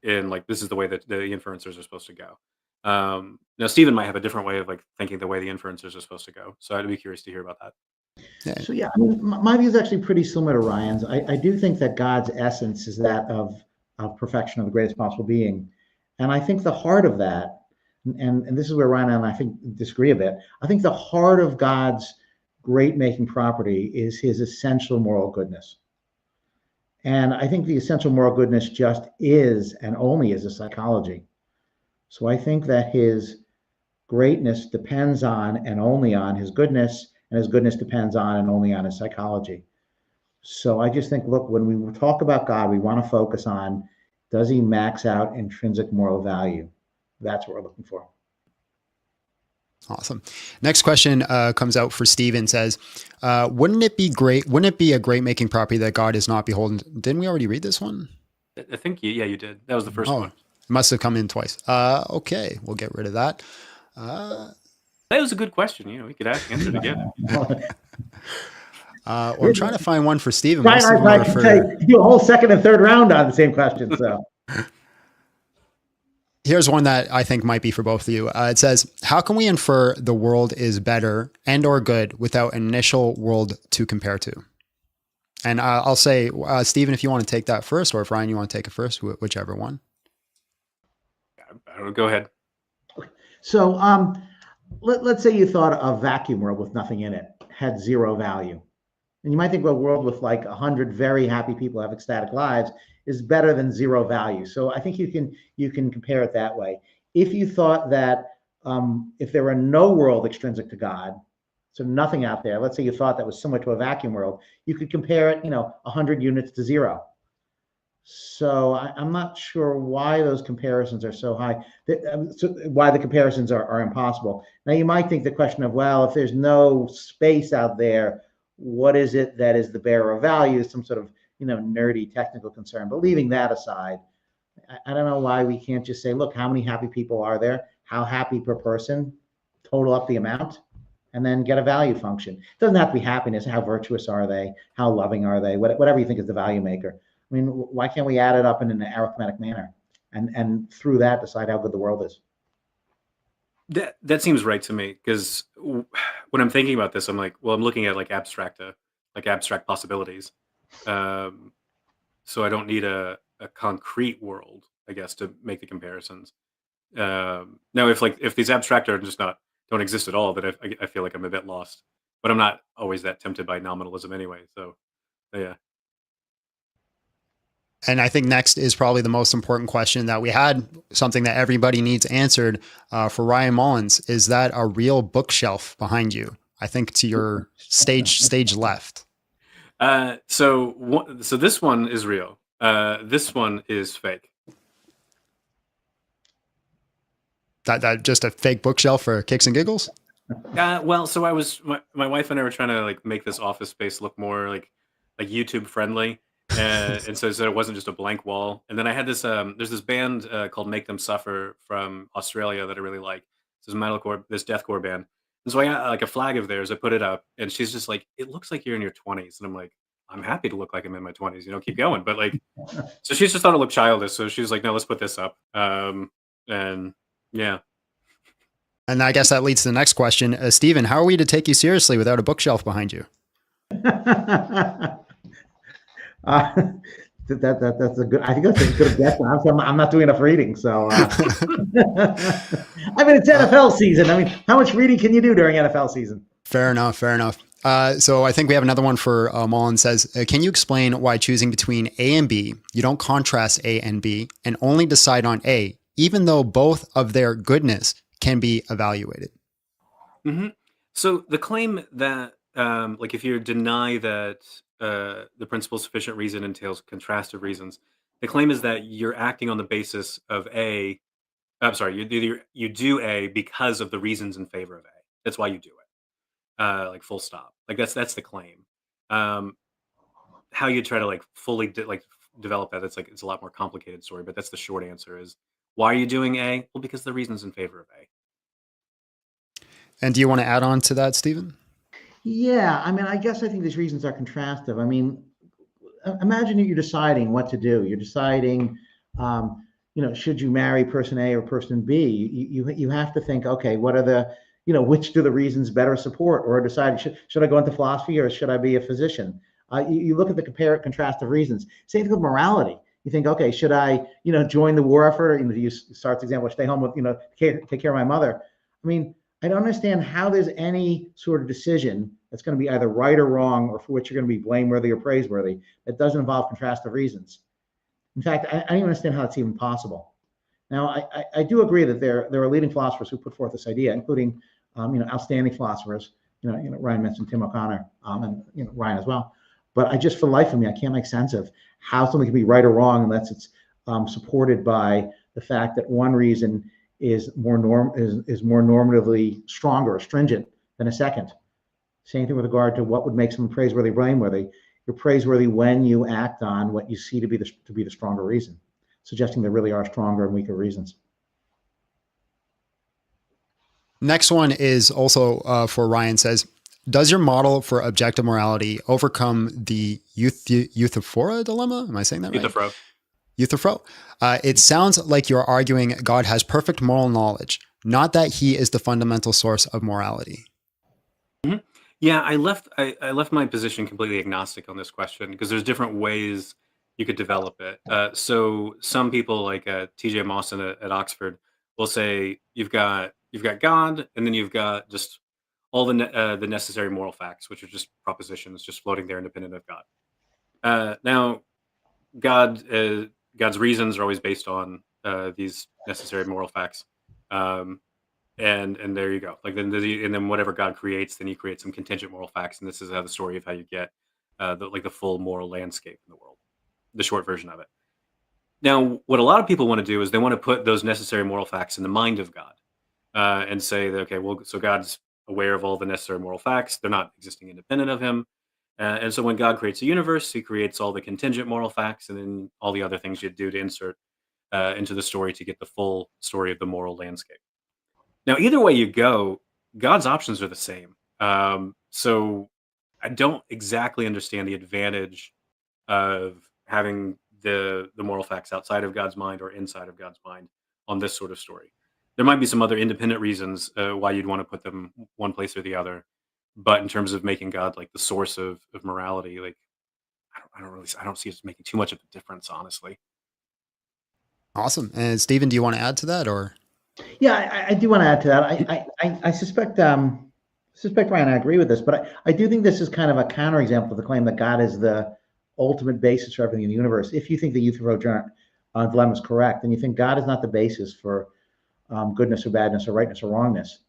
in like this is the way that the inferencers are supposed to go. Now Stephen might have a different way of like thinking the way the inferencers are supposed to go. So I'd be curious to hear about that. Yeah. So yeah, I mean, my view is actually pretty similar to Ryan's. I do think that God's essence is that of perfection of the greatest possible being, and I think the heart of that. And this is where Ryan and I think disagree a bit. I think the heart of God's great making property is his essential moral goodness. And I think the essential moral goodness just is and only is a psychology. So I think that his greatness depends on and only on his goodness, and his goodness depends on and only on his psychology. So I just think, look, when we talk about God, we want to focus on, does he max out intrinsic moral value? That's what we're looking for. Awesome. Next question comes out for Stephen. Says, wouldn't it be a great making property that God is not beholden? Didn't we already read this one? I think you did. That was the first one. It must have come in twice. Okay, we'll get rid of that. That was a good question. We could answer it again. Well, I'm trying to find one for Stephen. I can do a whole second and third round on the same question. So. Here's one that I think might be for both of you. It says, how can we infer the world is better and or good without an initial world to compare to? And I'll say, Stephen, if you want to take that first, or if Ryan, you want to take it first, whichever one. I don't know, go ahead. So let's say you thought a vacuum world with nothing in it had zero value. And you might think, well, a world with like 100 very happy people have ecstatic lives is better than zero value. So I think you can compare it that way. If you thought that if there were no world extrinsic to God, so nothing out there, let's say you thought that was similar to a vacuum world, you could compare it, 100 units to zero. So I'm not sure why those comparisons are so high, why the comparisons are impossible. Now, you might think the question of, well, if there's no space out there, what is it that is the bearer of value? Some sort of, nerdy technical concern. But leaving that aside, I don't know why we can't just say, look, how many happy people are there? How happy per person? Total up the amount, and then get a value function. It doesn't have to be happiness. How virtuous are they? How loving are they? Whatever you think is the value maker. I mean, why can't we add it up in an arithmetic manner and through that decide how good the world is? That seems right to me, because when I'm thinking about this, I'm like, well, I'm looking at like abstract possibilities. So I don't need a concrete world, I guess, to make the comparisons. Now, if these abstract are just don't exist at all, then I feel like I'm a bit lost. But I'm not always that tempted by nominalism anyway. So, yeah. And I think next is probably the most important question that we had, something that everybody needs answered for Ryan Mullins. Is that a real bookshelf behind you? I think to your stage left. So this one is real. This one is fake. That just a fake bookshelf for kicks and giggles? Well, so my wife and I were trying to like make this office space look more like YouTube friendly. And so it wasn't just a blank wall. And then I had this, there's this band called Make Them Suffer from Australia that I really like. This deathcore band. And so I got like a flag of theirs. I put it up, and she's just like, it looks like you're in your 20s. And I'm like, I'm happy to look like I'm in my 20s, keep going. But like, so she just thought it looked childish. So she was like, no, let's put this up. And yeah. And I guess that leads to the next question. Stephen, how are we to take you seriously without a bookshelf behind you? That's a good. I think that's a good guess. I'm not doing enough reading, so. I mean, it's NFL season. I mean, how much reading can you do during NFL season? Fair enough. So I think we have another one for Mullins. Says, can you explain why choosing between A and B, you don't contrast A and B and only decide on A, even though both of their goodness can be evaluated? Mm-hmm. So the claim that, like, if you deny that the principle of sufficient reason entails contrastive reasons, the claim is that you're acting on the basis of A. I'm sorry, you do A because of the reasons in favor of A. That's why you do it. Like full stop. Like that's the claim. How you try to like fully develop that, it's a lot more complicated story. But that's the short answer: is why are you doing A? Well, because the reasons in favor of A. And do you want to add on to that, Stephen? Yeah, I mean, I guess I think these reasons are contrastive. I mean, imagine that you're deciding what to do. You're deciding, should you marry person A or person B? You have to think, okay, what are the, which do the reasons better support? Or decide, should I go into philosophy or should I be a physician? You look at the contrastive reasons. Same thing with morality. You think, okay, should I, join the war effort? Or, you start the example, stay home with, take care of my mother. I mean, I don't understand how there's any sort of decision that's going to be either right or wrong, or for which you're going to be blameworthy or praiseworthy, that doesn't involve contrastive reasons. In fact, I don't even understand how it's even possible. Now, I do agree that there are leading philosophers who put forth this idea, including outstanding philosophers. Ryan mentioned Tim O'Connor, and Ryan as well. But I just, for the life of me, I can't make sense of how something can be right or wrong unless it's supported by the fact that one reason is more normatively stronger or stringent than a second. Same thing with regard to what would make someone praiseworthy, blameworthy. You're praiseworthy when you act on what you see to be the stronger reason, suggesting there really are stronger and weaker reasons. Next one is also for Ryan. Says, does your model for objective morality overcome the Euthyphro dilemma? Am I saying that right? Euthyphro, it sounds like you're arguing God has perfect moral knowledge, not that he is the fundamental source of morality. Mhm. Yeah, I left my position completely agnostic on this question because there's different ways you could develop it. So some people like T.J. Mawson at Oxford will say you've got God, and then you've got just all the necessary moral facts, which are just propositions, just floating there independent of God. Now, God God's reasons are always based on these necessary moral facts. Um, and there you go. Like and then whatever God creates, then He creates some contingent moral facts, and this is how the story of how you get the full moral landscape in the world. The short version of it. Now, what a lot of people want to do is they want to put those necessary moral facts in the mind of God, and say that okay, well, so God's aware of all the necessary moral facts; they're not existing independent of Him. And so when God creates a universe, He creates all the contingent moral facts, and then all the other things you do to insert into the story to get the full story of the moral landscape. Now, either way you go, God's options are the same. So I don't exactly understand the advantage of having the moral facts outside of God's mind or inside of God's mind on this sort of story. There might be some other independent reasons why you'd want to put them one place or the other, but in terms of making God like the source of morality, like I don't see it making too much of a difference, honestly. Awesome. And Stephen, do you want to add to that, or? Yeah, I do want to add to that. I suspect Ryan, I agree with this, but I do think this is kind of a counterexample of the claim that God is the ultimate basis for everything in the universe. If you think the Euthyphro dilemma is correct, then you think God is not the basis for goodness or badness or rightness or wrongness.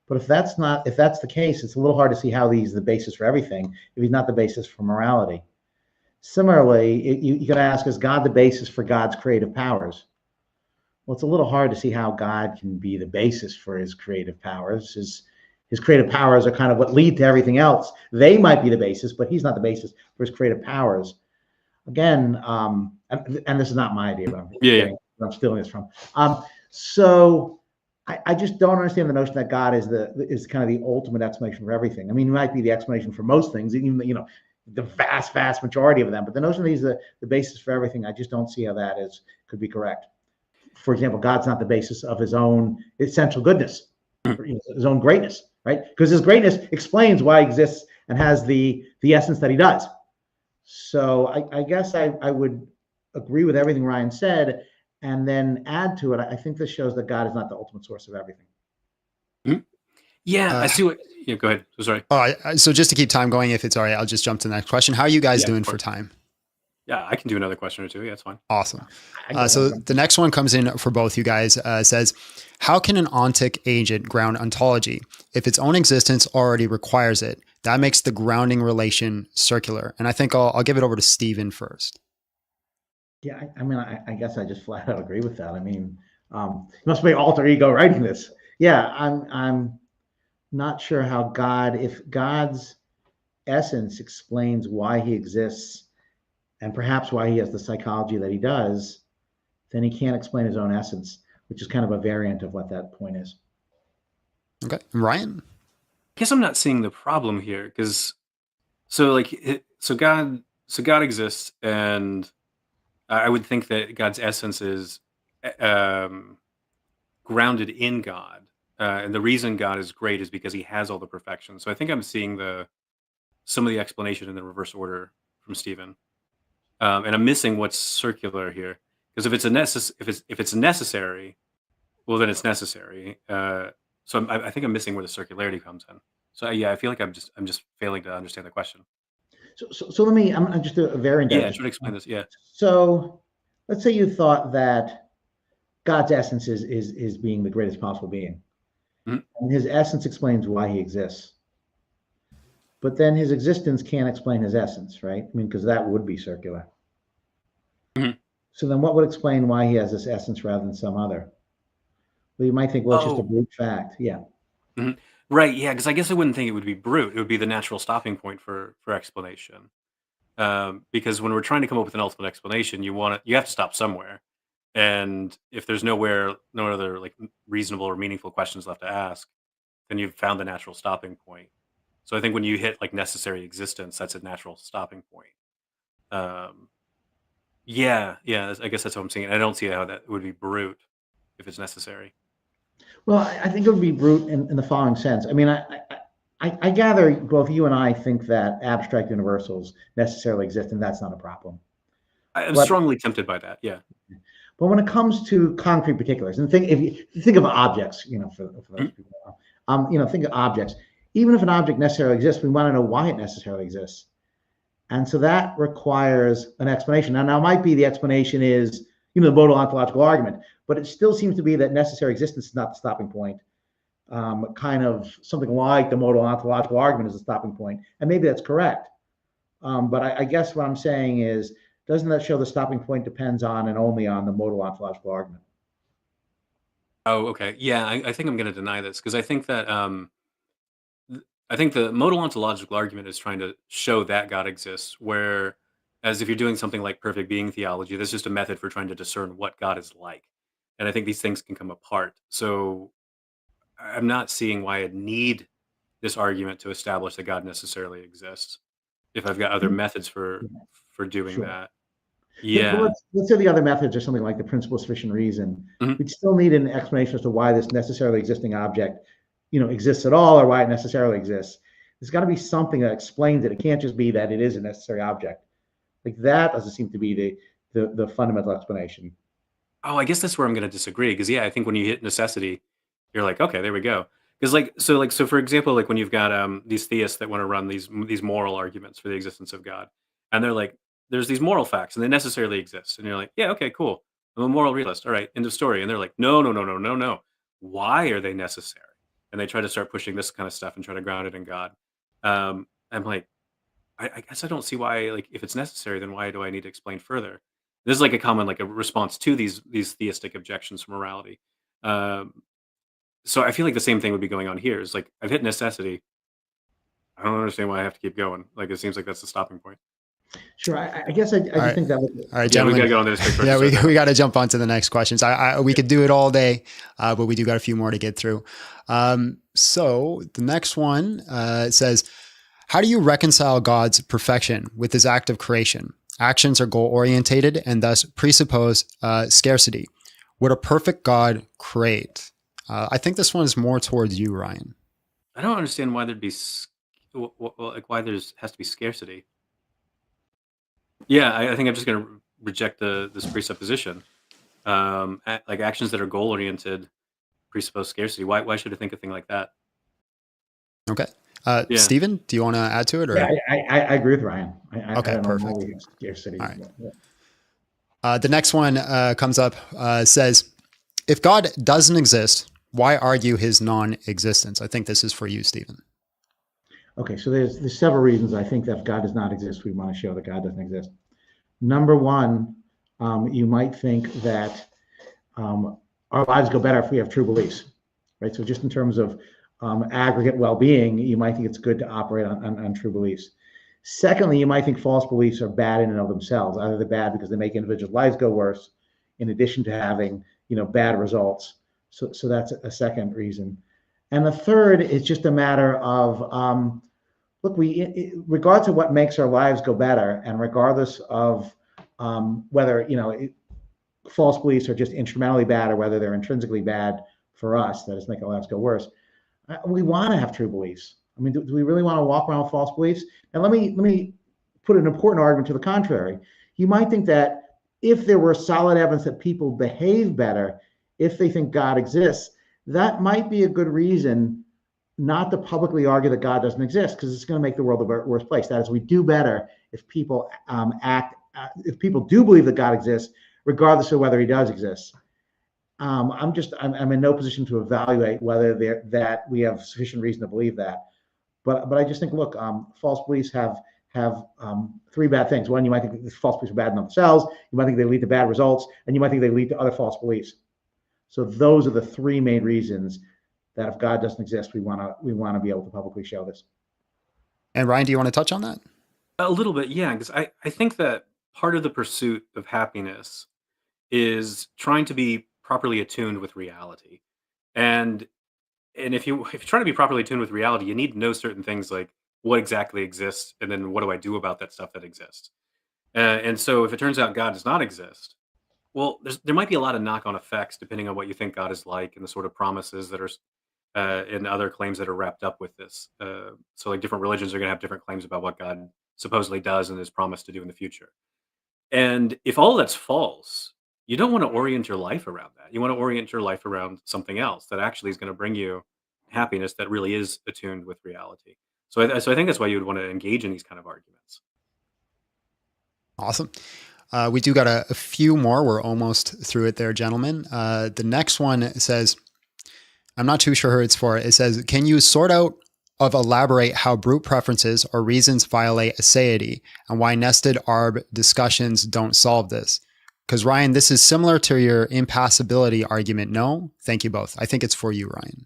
But if that's the case, it's a little hard to see how he's the basis for everything if he's not the basis for morality. Similarly, you could ask, is God the basis for God's creative powers? Well, it's a little hard to see how God can be the basis for his creative powers. His creative powers are kind of what lead to everything else. They might be the basis, but he's not the basis for his creative powers. Again, and this is not my idea, but I'm stealing this from. So I just don't understand the notion that God is kind of the ultimate explanation for everything. I mean, it might be the explanation for most things, even the vast majority of them. But the notion that he's the basis for everything, I just don't see how that could be correct. For example, God's not the basis of his own essential goodness, his own greatness, right? Because his greatness explains why he exists and has the essence that he does. So I guess I would agree with everything Ryan said, and then add to it. I think this shows that God is not the ultimate source of everything. Mm-hmm. Yeah, I see what. Yeah, go ahead. Sorry. So just to keep time going, if it's all right, I'll just jump to the next question. How are you guys doing for time? Yeah, I can do another question or two. Yeah, it's fine. Awesome. So the next one comes in for both you guys. Says, how can an ontic agent ground ontology if its own existence already requires it? That makes the grounding relation circular. And I think I'll give it over to Stephen first. Yeah, I mean, I guess I just flat out agree with that. I mean, it must be alter ego writing this. Yeah, I'm not sure how if God's essence explains why he exists, and perhaps why he has the psychology that he does, then he can't explain his own essence, which is kind of a variant of what that point is. Okay. Ryan? I guess I'm not seeing the problem here because so God exists, and I would think that God's essence is grounded in God. And the reason God is great is because he has all the perfection. So I think I'm seeing some of the explanation in the reverse order from Stephen. And I'm missing what's circular here, because if it's necessary, well then it's necessary. So I think I'm missing where the circularity comes in. So yeah, I feel like I'm just failing to understand the question. So let me. I'm just a variant. Yeah, try to explain this. Yeah. So let's say you thought that God's essence is being the greatest possible being, and his essence explains why he exists. But then his existence can't explain his essence, right? I mean, because that would be circular. Mm-hmm. So then what would explain why he has this essence rather than some other? Well, you might think, well, it's just a brute fact. Yeah. Mm-hmm. Right. Yeah. Because I guess I wouldn't think it would be brute. It would be the natural stopping point for explanation. Because when we're trying to come up with an ultimate explanation, you have to stop somewhere. And if there's no other like reasonable or meaningful questions left to ask, then you've found the natural stopping point. So I think when you hit like necessary existence, that's a natural stopping point. Yeah, yeah. I guess that's what I'm saying. I don't see how that would be brute if it's necessary. Well, I think it would be brute in the following sense. I mean, I gather both you and I think that abstract universals necessarily exist, and that's not a problem. I'm But strongly tempted by that. Yeah. but when it comes to concrete particulars, and think if you think of objects, for those Mhm. people, think of objects. Even if an object necessarily exists, we want to know why it necessarily exists. And so that requires an explanation. Now it might be the explanation is, the modal ontological argument, but it still seems to be that necessary existence is not the stopping point. Kind of something like the modal ontological argument is the stopping point. And maybe that's correct. But I guess what I'm saying is, doesn't that show the stopping point depends on and only on the modal ontological argument? Oh, okay. Yeah, I think I'm going to deny this because I think that I think the modal ontological argument is trying to show that God exists, whereas if you're doing something like perfect being theology, that's just a method for trying to discern what God is like. And I think these things can come apart. So I'm not seeing why I'd need this argument to establish that God necessarily exists if I've got other methods for doing Sure. that. But Yeah. let's say the other methods are something like the principle of sufficient reason. Mhm. We'd still need an explanation as to why this necessarily existing object, exists at all, or why it necessarily exists. There's got to be something that explains it. It can't just be that it is a necessary object. Like that doesn't seem to be the fundamental explanation. Oh, I guess that's where I'm gonna disagree because yeah, I think when you hit necessity, you're like, okay, there we go. Because so for example, like when you've got these theists that want to run these moral arguments for the existence of God, and they're like, there's these moral facts and they necessarily exist, and you're like, yeah, okay, cool. I'm a moral realist. All right, end of story. And they're like, no, no, no, no, no, no. Why are they necessary? And they try to start pushing this kind of stuff and try to ground it in God. I'm like, I guess I don't see why, like, if it's necessary, then why do I need to explain further? This is like a common, like a response to these theistic objections to morality. Um, so I feel like the same thing would be going on here. Is like I've hit necessity. I don't understand why I have to keep going. Like it seems like that's the stopping point. Sure. I guess I just right. think that. All right, Yeah, we gentlemen. gotta go on this. Yeah, we got to jump on to the next questions. We could do it all day, but we do got a few more to get through. So the next one says, how do you reconcile God's perfection with his act of creation? Actions are goal orientated and thus presuppose scarcity. Would a perfect God create? I think this one is more towards you, Ryan. I don't understand why there'd be like why has to be scarcity. Yeah, I think I'm just gonna reject this presupposition. Like actions that are goal oriented presuppose scarcity. Why should I think a thing like that? Okay. Yeah. Stephen, do you want to add to it? Or? Yeah, I agree with Ryan. Okay, I don't perfect. know why scarcity. All right. Yeah. The next one comes up, says, if God doesn't exist, why argue his non-existence? I think this is for you, Stephen. Okay, so there's several reasons I think that if God does not exist, we want to show that God doesn't exist. Number one, you might think that our lives go better if we have true beliefs, right? So just in terms of aggregate well-being, you might think it's good to operate on true beliefs. Secondly, you might think false beliefs are bad in and of themselves. Either they're bad because they make individuals' lives go worse, in addition to having bad results. So that's a second reason. And the third is just a matter of look, regardless of what makes our lives go better, and regardless of whether false beliefs are just instrumentally bad or whether they're intrinsically bad for us, that is make our lives go worse. We want to have true beliefs. I mean, do we really want to walk around with false beliefs? And let me put an important argument to the contrary. You might think that if there were solid evidence that people behave better if they think God exists, that might be a good reason not to publicly argue that God doesn't exist, because it's going to make the world a worse place. That is, we do better if people if people do believe that God exists, regardless of whether he does exist. I'm in no position to evaluate whether that we have sufficient reason to believe that. But I just think, look, false beliefs have three bad things. One, you might think false beliefs are bad in themselves. You might think they lead to bad results, and you might think they lead to other false beliefs. So those are the three main reasons that if God doesn't exist, we want to be able to publicly show this. And Ryan, do you want to touch on that? A little bit, yeah, because I think that part of the pursuit of happiness is trying to be properly attuned with reality. And if you're trying to be properly attuned with reality, you need to know certain things like what exactly exists and then what do I do about that stuff that exists. And so if it turns out God does not exist, well, there might be a lot of knock-on effects depending on what you think God is like and the sort of promises that are and other claims that are wrapped up with this. So like different religions are going to have different claims about what God supposedly does and is promised to do in the future. And if all that's false, you don't want to orient your life around that. You want to orient your life around something else that actually is going to bring you happiness that really is attuned with reality. So I think that's why you would want to engage in these kind of arguments. Awesome. We do got a few more. We're almost through it there, gentlemen. The next one says, I'm not too sure who it's for. It says, can you sort out of elaborate how brute preferences or reasons violate aseity and why nested arb discussions don't solve this? Because Ryan, this is similar to your impassibility argument. No, thank you both. I think it's for you, Ryan.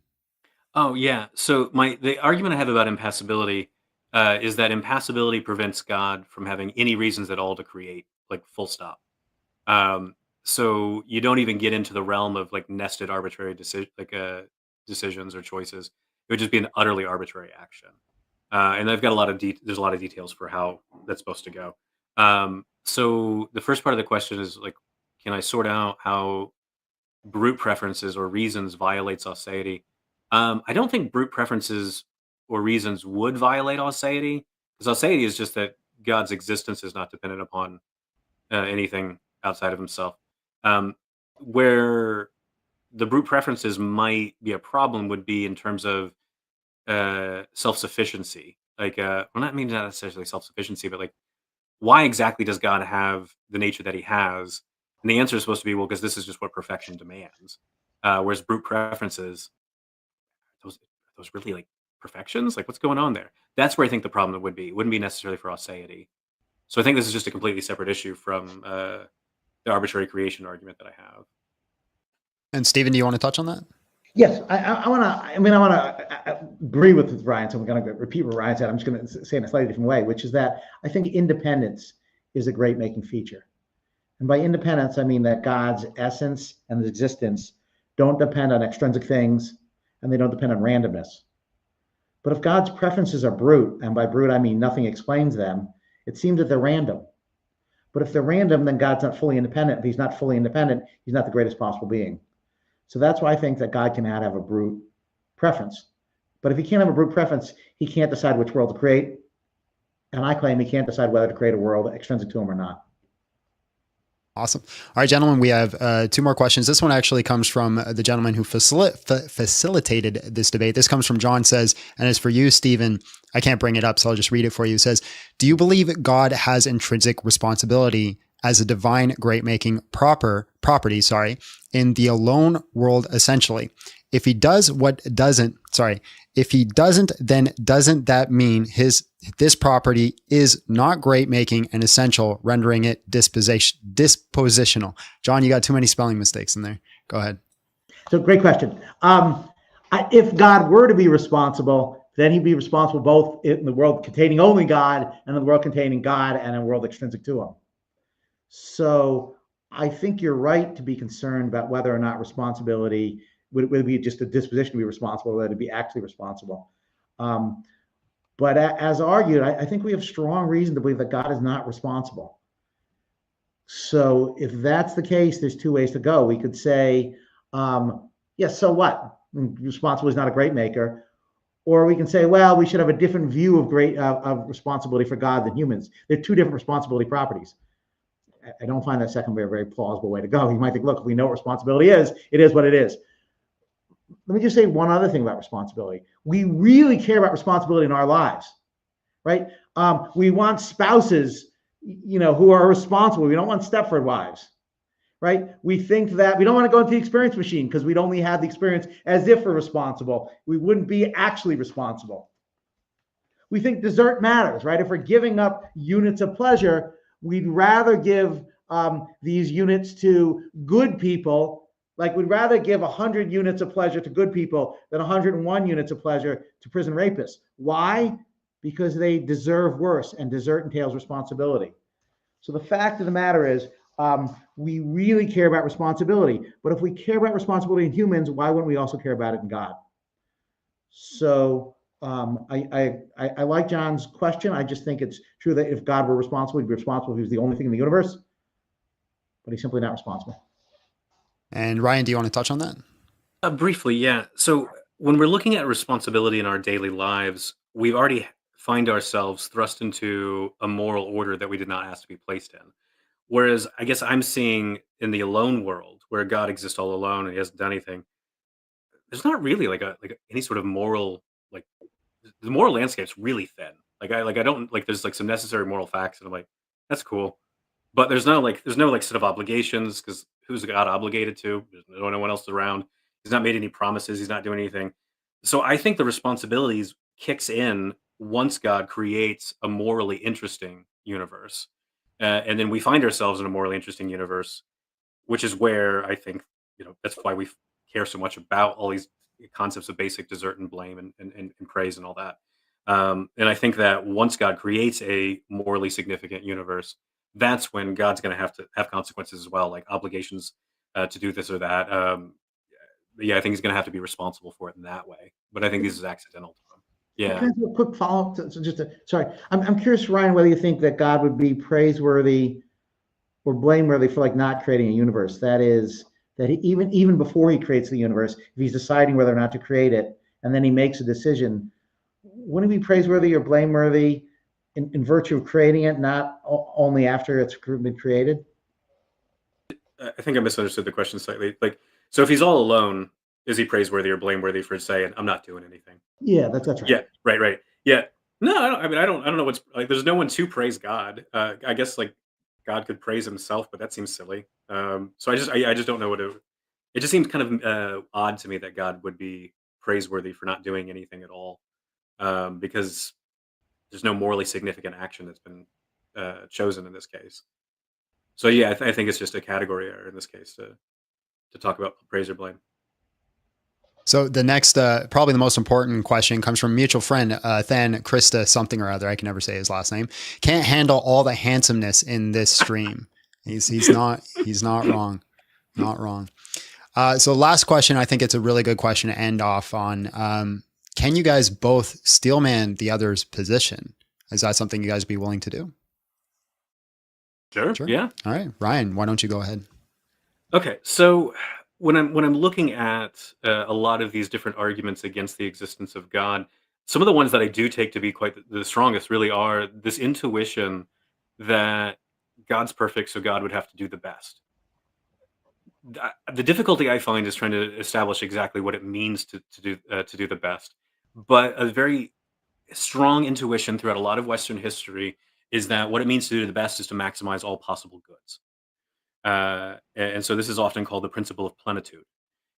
Oh yeah. So the argument I have about impassibility is that impassibility prevents God from having any reasons at all to create, like full stop. So you don't even get into the realm of like nested arbitrary decisions or choices. It would just be an utterly arbitrary action. And I've got a lot of there's a lot of details for how that's supposed to go. So the first part of the question is like, can I sort out how brute preferences or reasons violate aseity? I don't think brute preferences or reasons would violate aseity, because aseity is just that God's existence is not dependent upon anything outside of himself. Where the brute preferences might be a problem would be in terms of self-sufficiency. Like, well, not necessarily self-sufficiency, but like, why exactly does God have the nature that he has? And the answer is supposed to be, well, because this is just what perfection demands. Whereas brute preferences, those really like perfections? Like, what's going on there? That's where I think the problem would be. It wouldn't be necessarily for aseity. So I think this is just a completely separate issue from the arbitrary creation argument that I have. And Stephen, do you want to touch on that? Yes, I want to agree with Ryan, so I'm going to repeat what Ryan said. I'm just going to say in a slightly different way, which is that I think independence is a great making feature. And by independence, I mean that God's essence and his existence don't depend on extrinsic things, and they don't depend on randomness. But if God's preferences are brute, and by brute I mean nothing explains them, it seems that they're random. But if they're random, then God's not fully independent. If he's not fully independent, he's not the greatest possible being. So that's why I think that God cannot have a brute preference. But if he can't have a brute preference, he can't decide which world to create. And I claim he can't decide whether to create a world extrinsic to him or not. Awesome. All right, gentlemen, we have two more questions. This one actually comes from the gentleman who facilitated this debate. This comes from John, says, and it's for you, Stephen. I can't bring it up, so I'll just read it for you. It says, do you believe God has intrinsic responsibility as a divine great-making property, in the alone world, essentially? If he does if he doesn't, then doesn't that mean this property is not great-making and essential, rendering it dispositional? John, you got too many spelling mistakes in there. Go ahead. So great question. If God were to be responsible, then he'd be responsible both in the world containing only God and in the world containing God and a world extrinsic to him. So I think you're right to be concerned about whether or not responsibility would be just a disposition to be responsible, or whether to be actually responsible. But as argued, I think we have strong reason to believe that God is not responsible. So if that's the case, there's two ways to go. We could say, yes, so what? Responsible is not a great maker. Or we can say, well, we should have a different view of responsibility for God than humans. They're two different responsibility properties. I don't find that second very plausible way to go. You might think, look, if we know what responsibility is, it is what it is. Let me just say one other thing about responsibility. We really care about responsibility in our lives, right? We want spouses, who are responsible. We don't want Stepford wives, right? We think that we don't want to go into the experience machine because we'd only have the experience as if we're responsible. We wouldn't be actually responsible. We think dessert matters, right? If we're giving up units of pleasure, we'd rather give these units to good people. Like we'd rather give 100 units of pleasure to good people than 101 units of pleasure to prison rapists. Why? Because they deserve worse, and dessert entails responsibility. So the fact of the matter is, we really care about responsibility. But if we care about responsibility in humans, why wouldn't we also care about it in God? So I like John's question. I just think it's true that if God were responsible, he'd be responsible if he was the only thing in the universe, but he's simply not responsible. And Ryan, do you want to touch on that? Briefly, yeah. So when we're looking at responsibility in our daily lives, we already find ourselves thrust into a moral order that we did not ask to be placed in. Whereas I guess I'm seeing in the alone world where God exists all alone and he hasn't done anything, there's not really any sort of moral, like, the moral landscape's really thin. I don't like, there's like some necessary moral facts and I'm like, that's cool. But there's no set of obligations because who's God obligated to? There's no one else around. He's not made any promises. He's not doing anything. So I think the responsibilities kicks in once God creates a morally interesting universe, and then we find ourselves in a morally interesting universe, which is where I think that's why we care so much about all these concepts of basic desert and blame and praise and all that. And I think that once God creates a morally significant universe, that's when God's going to have consequences as well, like obligations to do this or that. Yeah, I think he's going to have to be responsible for it in that way. But I think this is accidental to him. Yeah. Can I do a quick follow-up? Sorry, I'm curious, Ryan, whether you think that God would be praiseworthy or blameworthy for like not creating a universe. That is, that even before he creates the universe, if he's deciding whether or not to create it, and then he makes a decision, wouldn't he be praiseworthy or blameworthy in virtue of creating it, not only after it's been created? I think I misunderstood the question slightly. So if he's all alone, is he praiseworthy or blameworthy for saying, "I'm not doing anything"? Yeah, that's right. Yeah, right. Yeah. No, I don't know what's like. There's no one to praise God. I guess like God could praise himself, but that seems silly. So I just don't know what it just seems kind of odd to me that God would be praiseworthy for not doing anything at all, because there's no morally significant action that's been chosen in this case. So yeah, I think it's just a category error in this case to talk about praise or blame. So the next, probably the most important question comes from a mutual friend, Than Krista something or other. I can never say his last name. Can't handle all the handsomeness in this stream. He's not wrong, not wrong. So last question, I think it's a really good question to end off on. Can you guys both steelman the other's position? Is that something you guys be willing to do? Sure. Yeah. All right, Ryan, why don't you go ahead? Okay. So when I'm looking at a lot of these different arguments against the existence of God, some of the ones that I do take to be quite the strongest really are this intuition that God's perfect, so God would have to do the best. The difficulty I find is trying to establish exactly what it means to do the best. But a very strong intuition throughout a lot of Western history is that what it means to do the best is to maximize all possible goods. And so this is often called the principle of plenitude.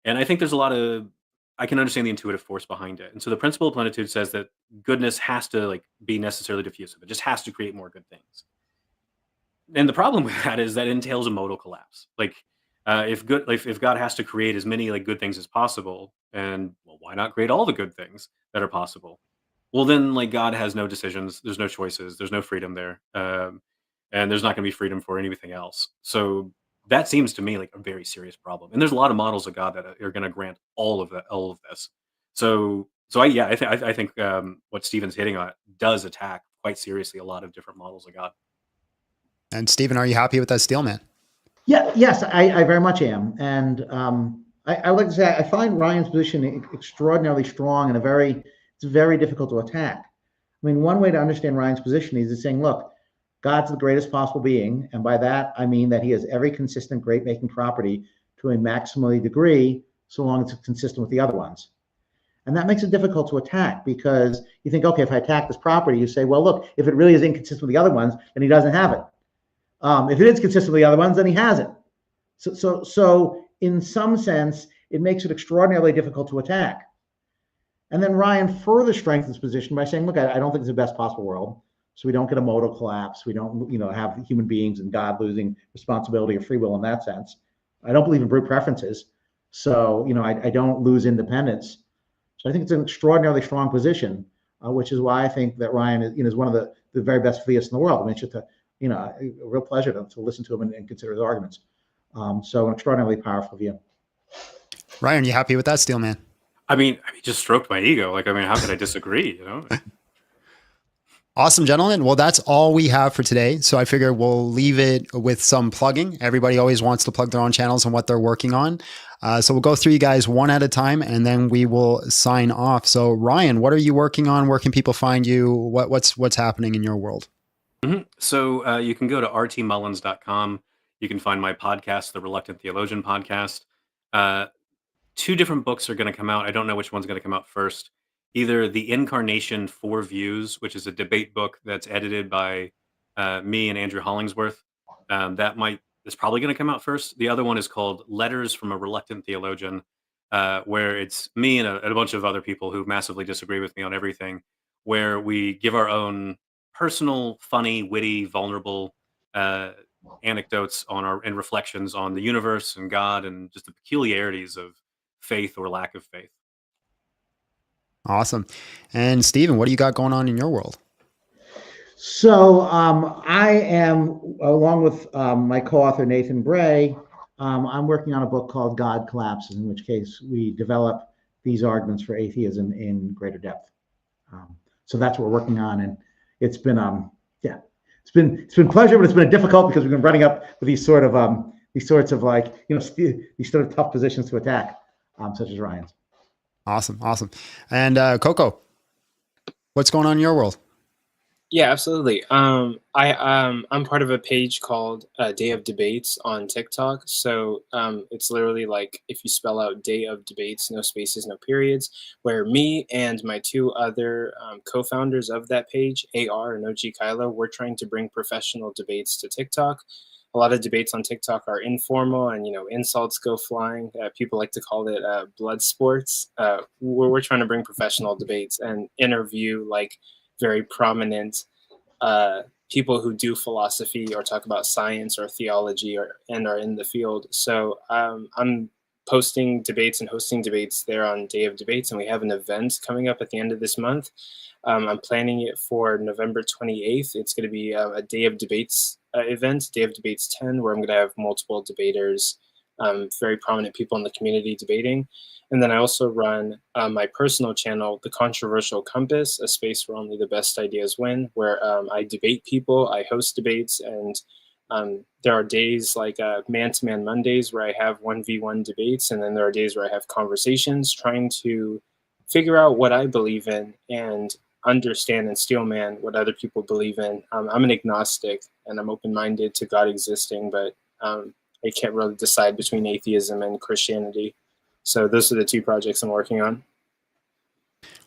And I think there's I can understand the intuitive force behind it. And so the principle of plenitude says that goodness has to be necessarily diffusive. It just has to create more good things. And the problem with that is that it entails a modal collapse. If God has to create as many good things as possible, and well, why not create all the good things that are possible? Well, then God has no decisions, there's no choices, there's no freedom there, and there's not going to be freedom for anything else. So that seems to me like a very serious problem. And there's a lot of models of God that are going to grant all of this. I think what Stephen's hitting on does attack quite seriously a lot of different models of God. And Stephen, are you happy with that steelman? Yeah, yes, I very much am. And I would like to say I find Ryan's position extraordinarily strong and it's very difficult to attack. I mean, one way to understand Ryan's position is saying, look, God's the greatest possible being, and by that I mean that he has every consistent great-making property to a maximally degree, so long as it's consistent with the other ones. And that makes it difficult to attack because you think, okay, if I attack this property, you say, well, look, if it really is inconsistent with the other ones, then he doesn't have it. If it is consistent with the other ones, then he has it. So in some sense, it makes it extraordinarily difficult to attack. And then Ryan further strengthens his position by saying, look, I don't think it's the best possible world. So we don't get a modal collapse. We don't, have human beings and God losing responsibility or free will in that sense. I don't believe in brute preferences. So, I don't lose independence. So I think it's an extraordinarily strong position, which is why I think that Ryan is one of the very best theists in the world. I mean, it's just a real pleasure to listen to him and consider his arguments. So an extraordinarily powerful view. Ryan, you happy with that, steelman? I mean, just stroked my ego. Like, I mean, how could I disagree? You know. Awesome, gentlemen. Well, that's all we have for today. So I figure we'll leave it with some plugging. Everybody always wants to plug their own channels and what they're working on. So we'll go through you guys one at a time, and then we will sign off. So Ryan, what are you working on? Where can people find you? What's happening in your world? So you can go to rtmullins.com. You can find my podcast, the Reluctant Theologian podcast. Two different books are going to come out. I don't know which one's going to come out first. Either The Incarnation, Four Views, which is a debate book that's edited by me and Andrew Hollingsworth. That's probably going to come out first. The other one is called Letters from a Reluctant Theologian, where it's me and a bunch of other people who massively disagree with me on everything, where we give our own personal, funny, witty, vulnerable anecdotes and reflections on the universe and God and just the peculiarities of faith or lack of faith. Awesome. And Stephen, what do you got going on in your world? So I am, along with my co-author Nathan Bray, I'm working on a book called God Collapses, in which case we develop these arguments for atheism in greater depth. So that's what we're working on, and it's been it's been pleasure, but it's been difficult because we've been running up with these sorts of like these sort of tough positions to attack, such as Ryan's. Awesome. And Coco, what's going on in your world? Yeah, absolutely. I'm part of a page called Day of Debates on TikTok. So it's literally like if you spell out Day of Debates, no spaces, no periods, where me and my two other co-founders of that page, AR and OG Kylo, we're trying to bring professional debates to TikTok. A lot of debates on TikTok are informal and, insults go flying. People like to call it blood sports. We're trying to bring professional debates and interview like very prominent people who do philosophy or talk about science or theology and are in the field. So I'm posting debates and hosting debates there on Day of Debates, and we have an event coming up at the end of this month. I'm planning it for November 28th. It's going to be a Day of Debates event, Day of Debates 10, where I'm going to have multiple debaters, very prominent people in the community debating. And then I also run my personal channel, The Controversial Compass, a space where only the best ideas win, where I debate people, I host debates, and there are days like Man-to-Man Mondays where I have 1v1 debates, and then there are days where I have conversations trying to figure out what I believe in and understand and steelman what other people believe in. I'm an agnostic, and I'm open-minded to God existing, but I can't really decide between atheism and Christianity. So those are the two projects I'm working on.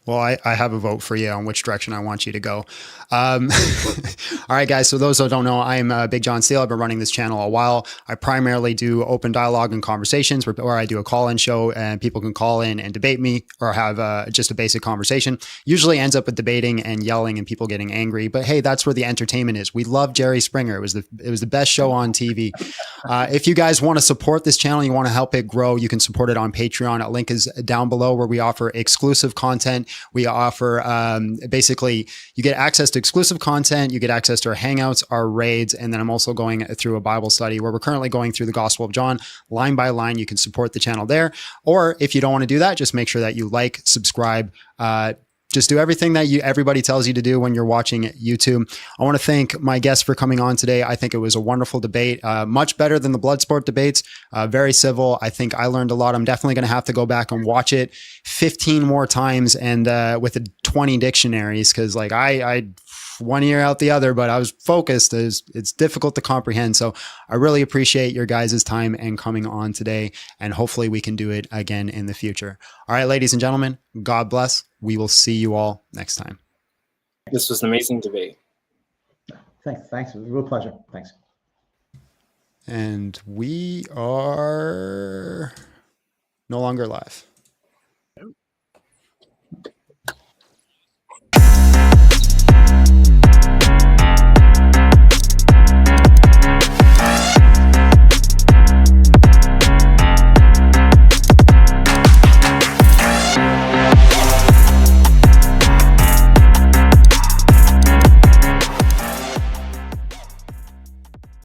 Well, I have a vote for you on which direction I want you to go. All right, guys. So those who don't know, I'm Big John Steele. I've been running this channel a while. I primarily do open dialogue and conversations where I do a call-in show and people can call in and debate me or have just a basic conversation. Usually ends up with debating and yelling and people getting angry. But hey, that's where the entertainment is. We love Jerry Springer. It was the best show on TV. If you guys want to support this channel, you want to help it grow, you can support it on Patreon. A link is down below where we offer exclusive content. We offer basically you get access to exclusive content, you get access to our hangouts, our raids, and then I'm also going through a Bible study where we're currently going through the Gospel of John line by line. You can support the channel there. Or if you don't want to do that, just make sure that you like, subscribe, just do everything that everybody tells you to do when you're watching YouTube. I want to thank my guests for coming on today. I think it was a wonderful debate, much better than the Bloodsport debates, very civil. I think I learned a lot. I'm definitely going to have to go back and watch it 15 more times and with 20 dictionaries because like I one ear out the other, but I was focused. It's difficult to comprehend. So I really appreciate your guys' time and coming on today. And hopefully we can do it again in the future. All right, ladies and gentlemen, God bless. We will see you all next time. This was an amazing debate. Thanks. It was a real pleasure. Thanks. And we are no longer live.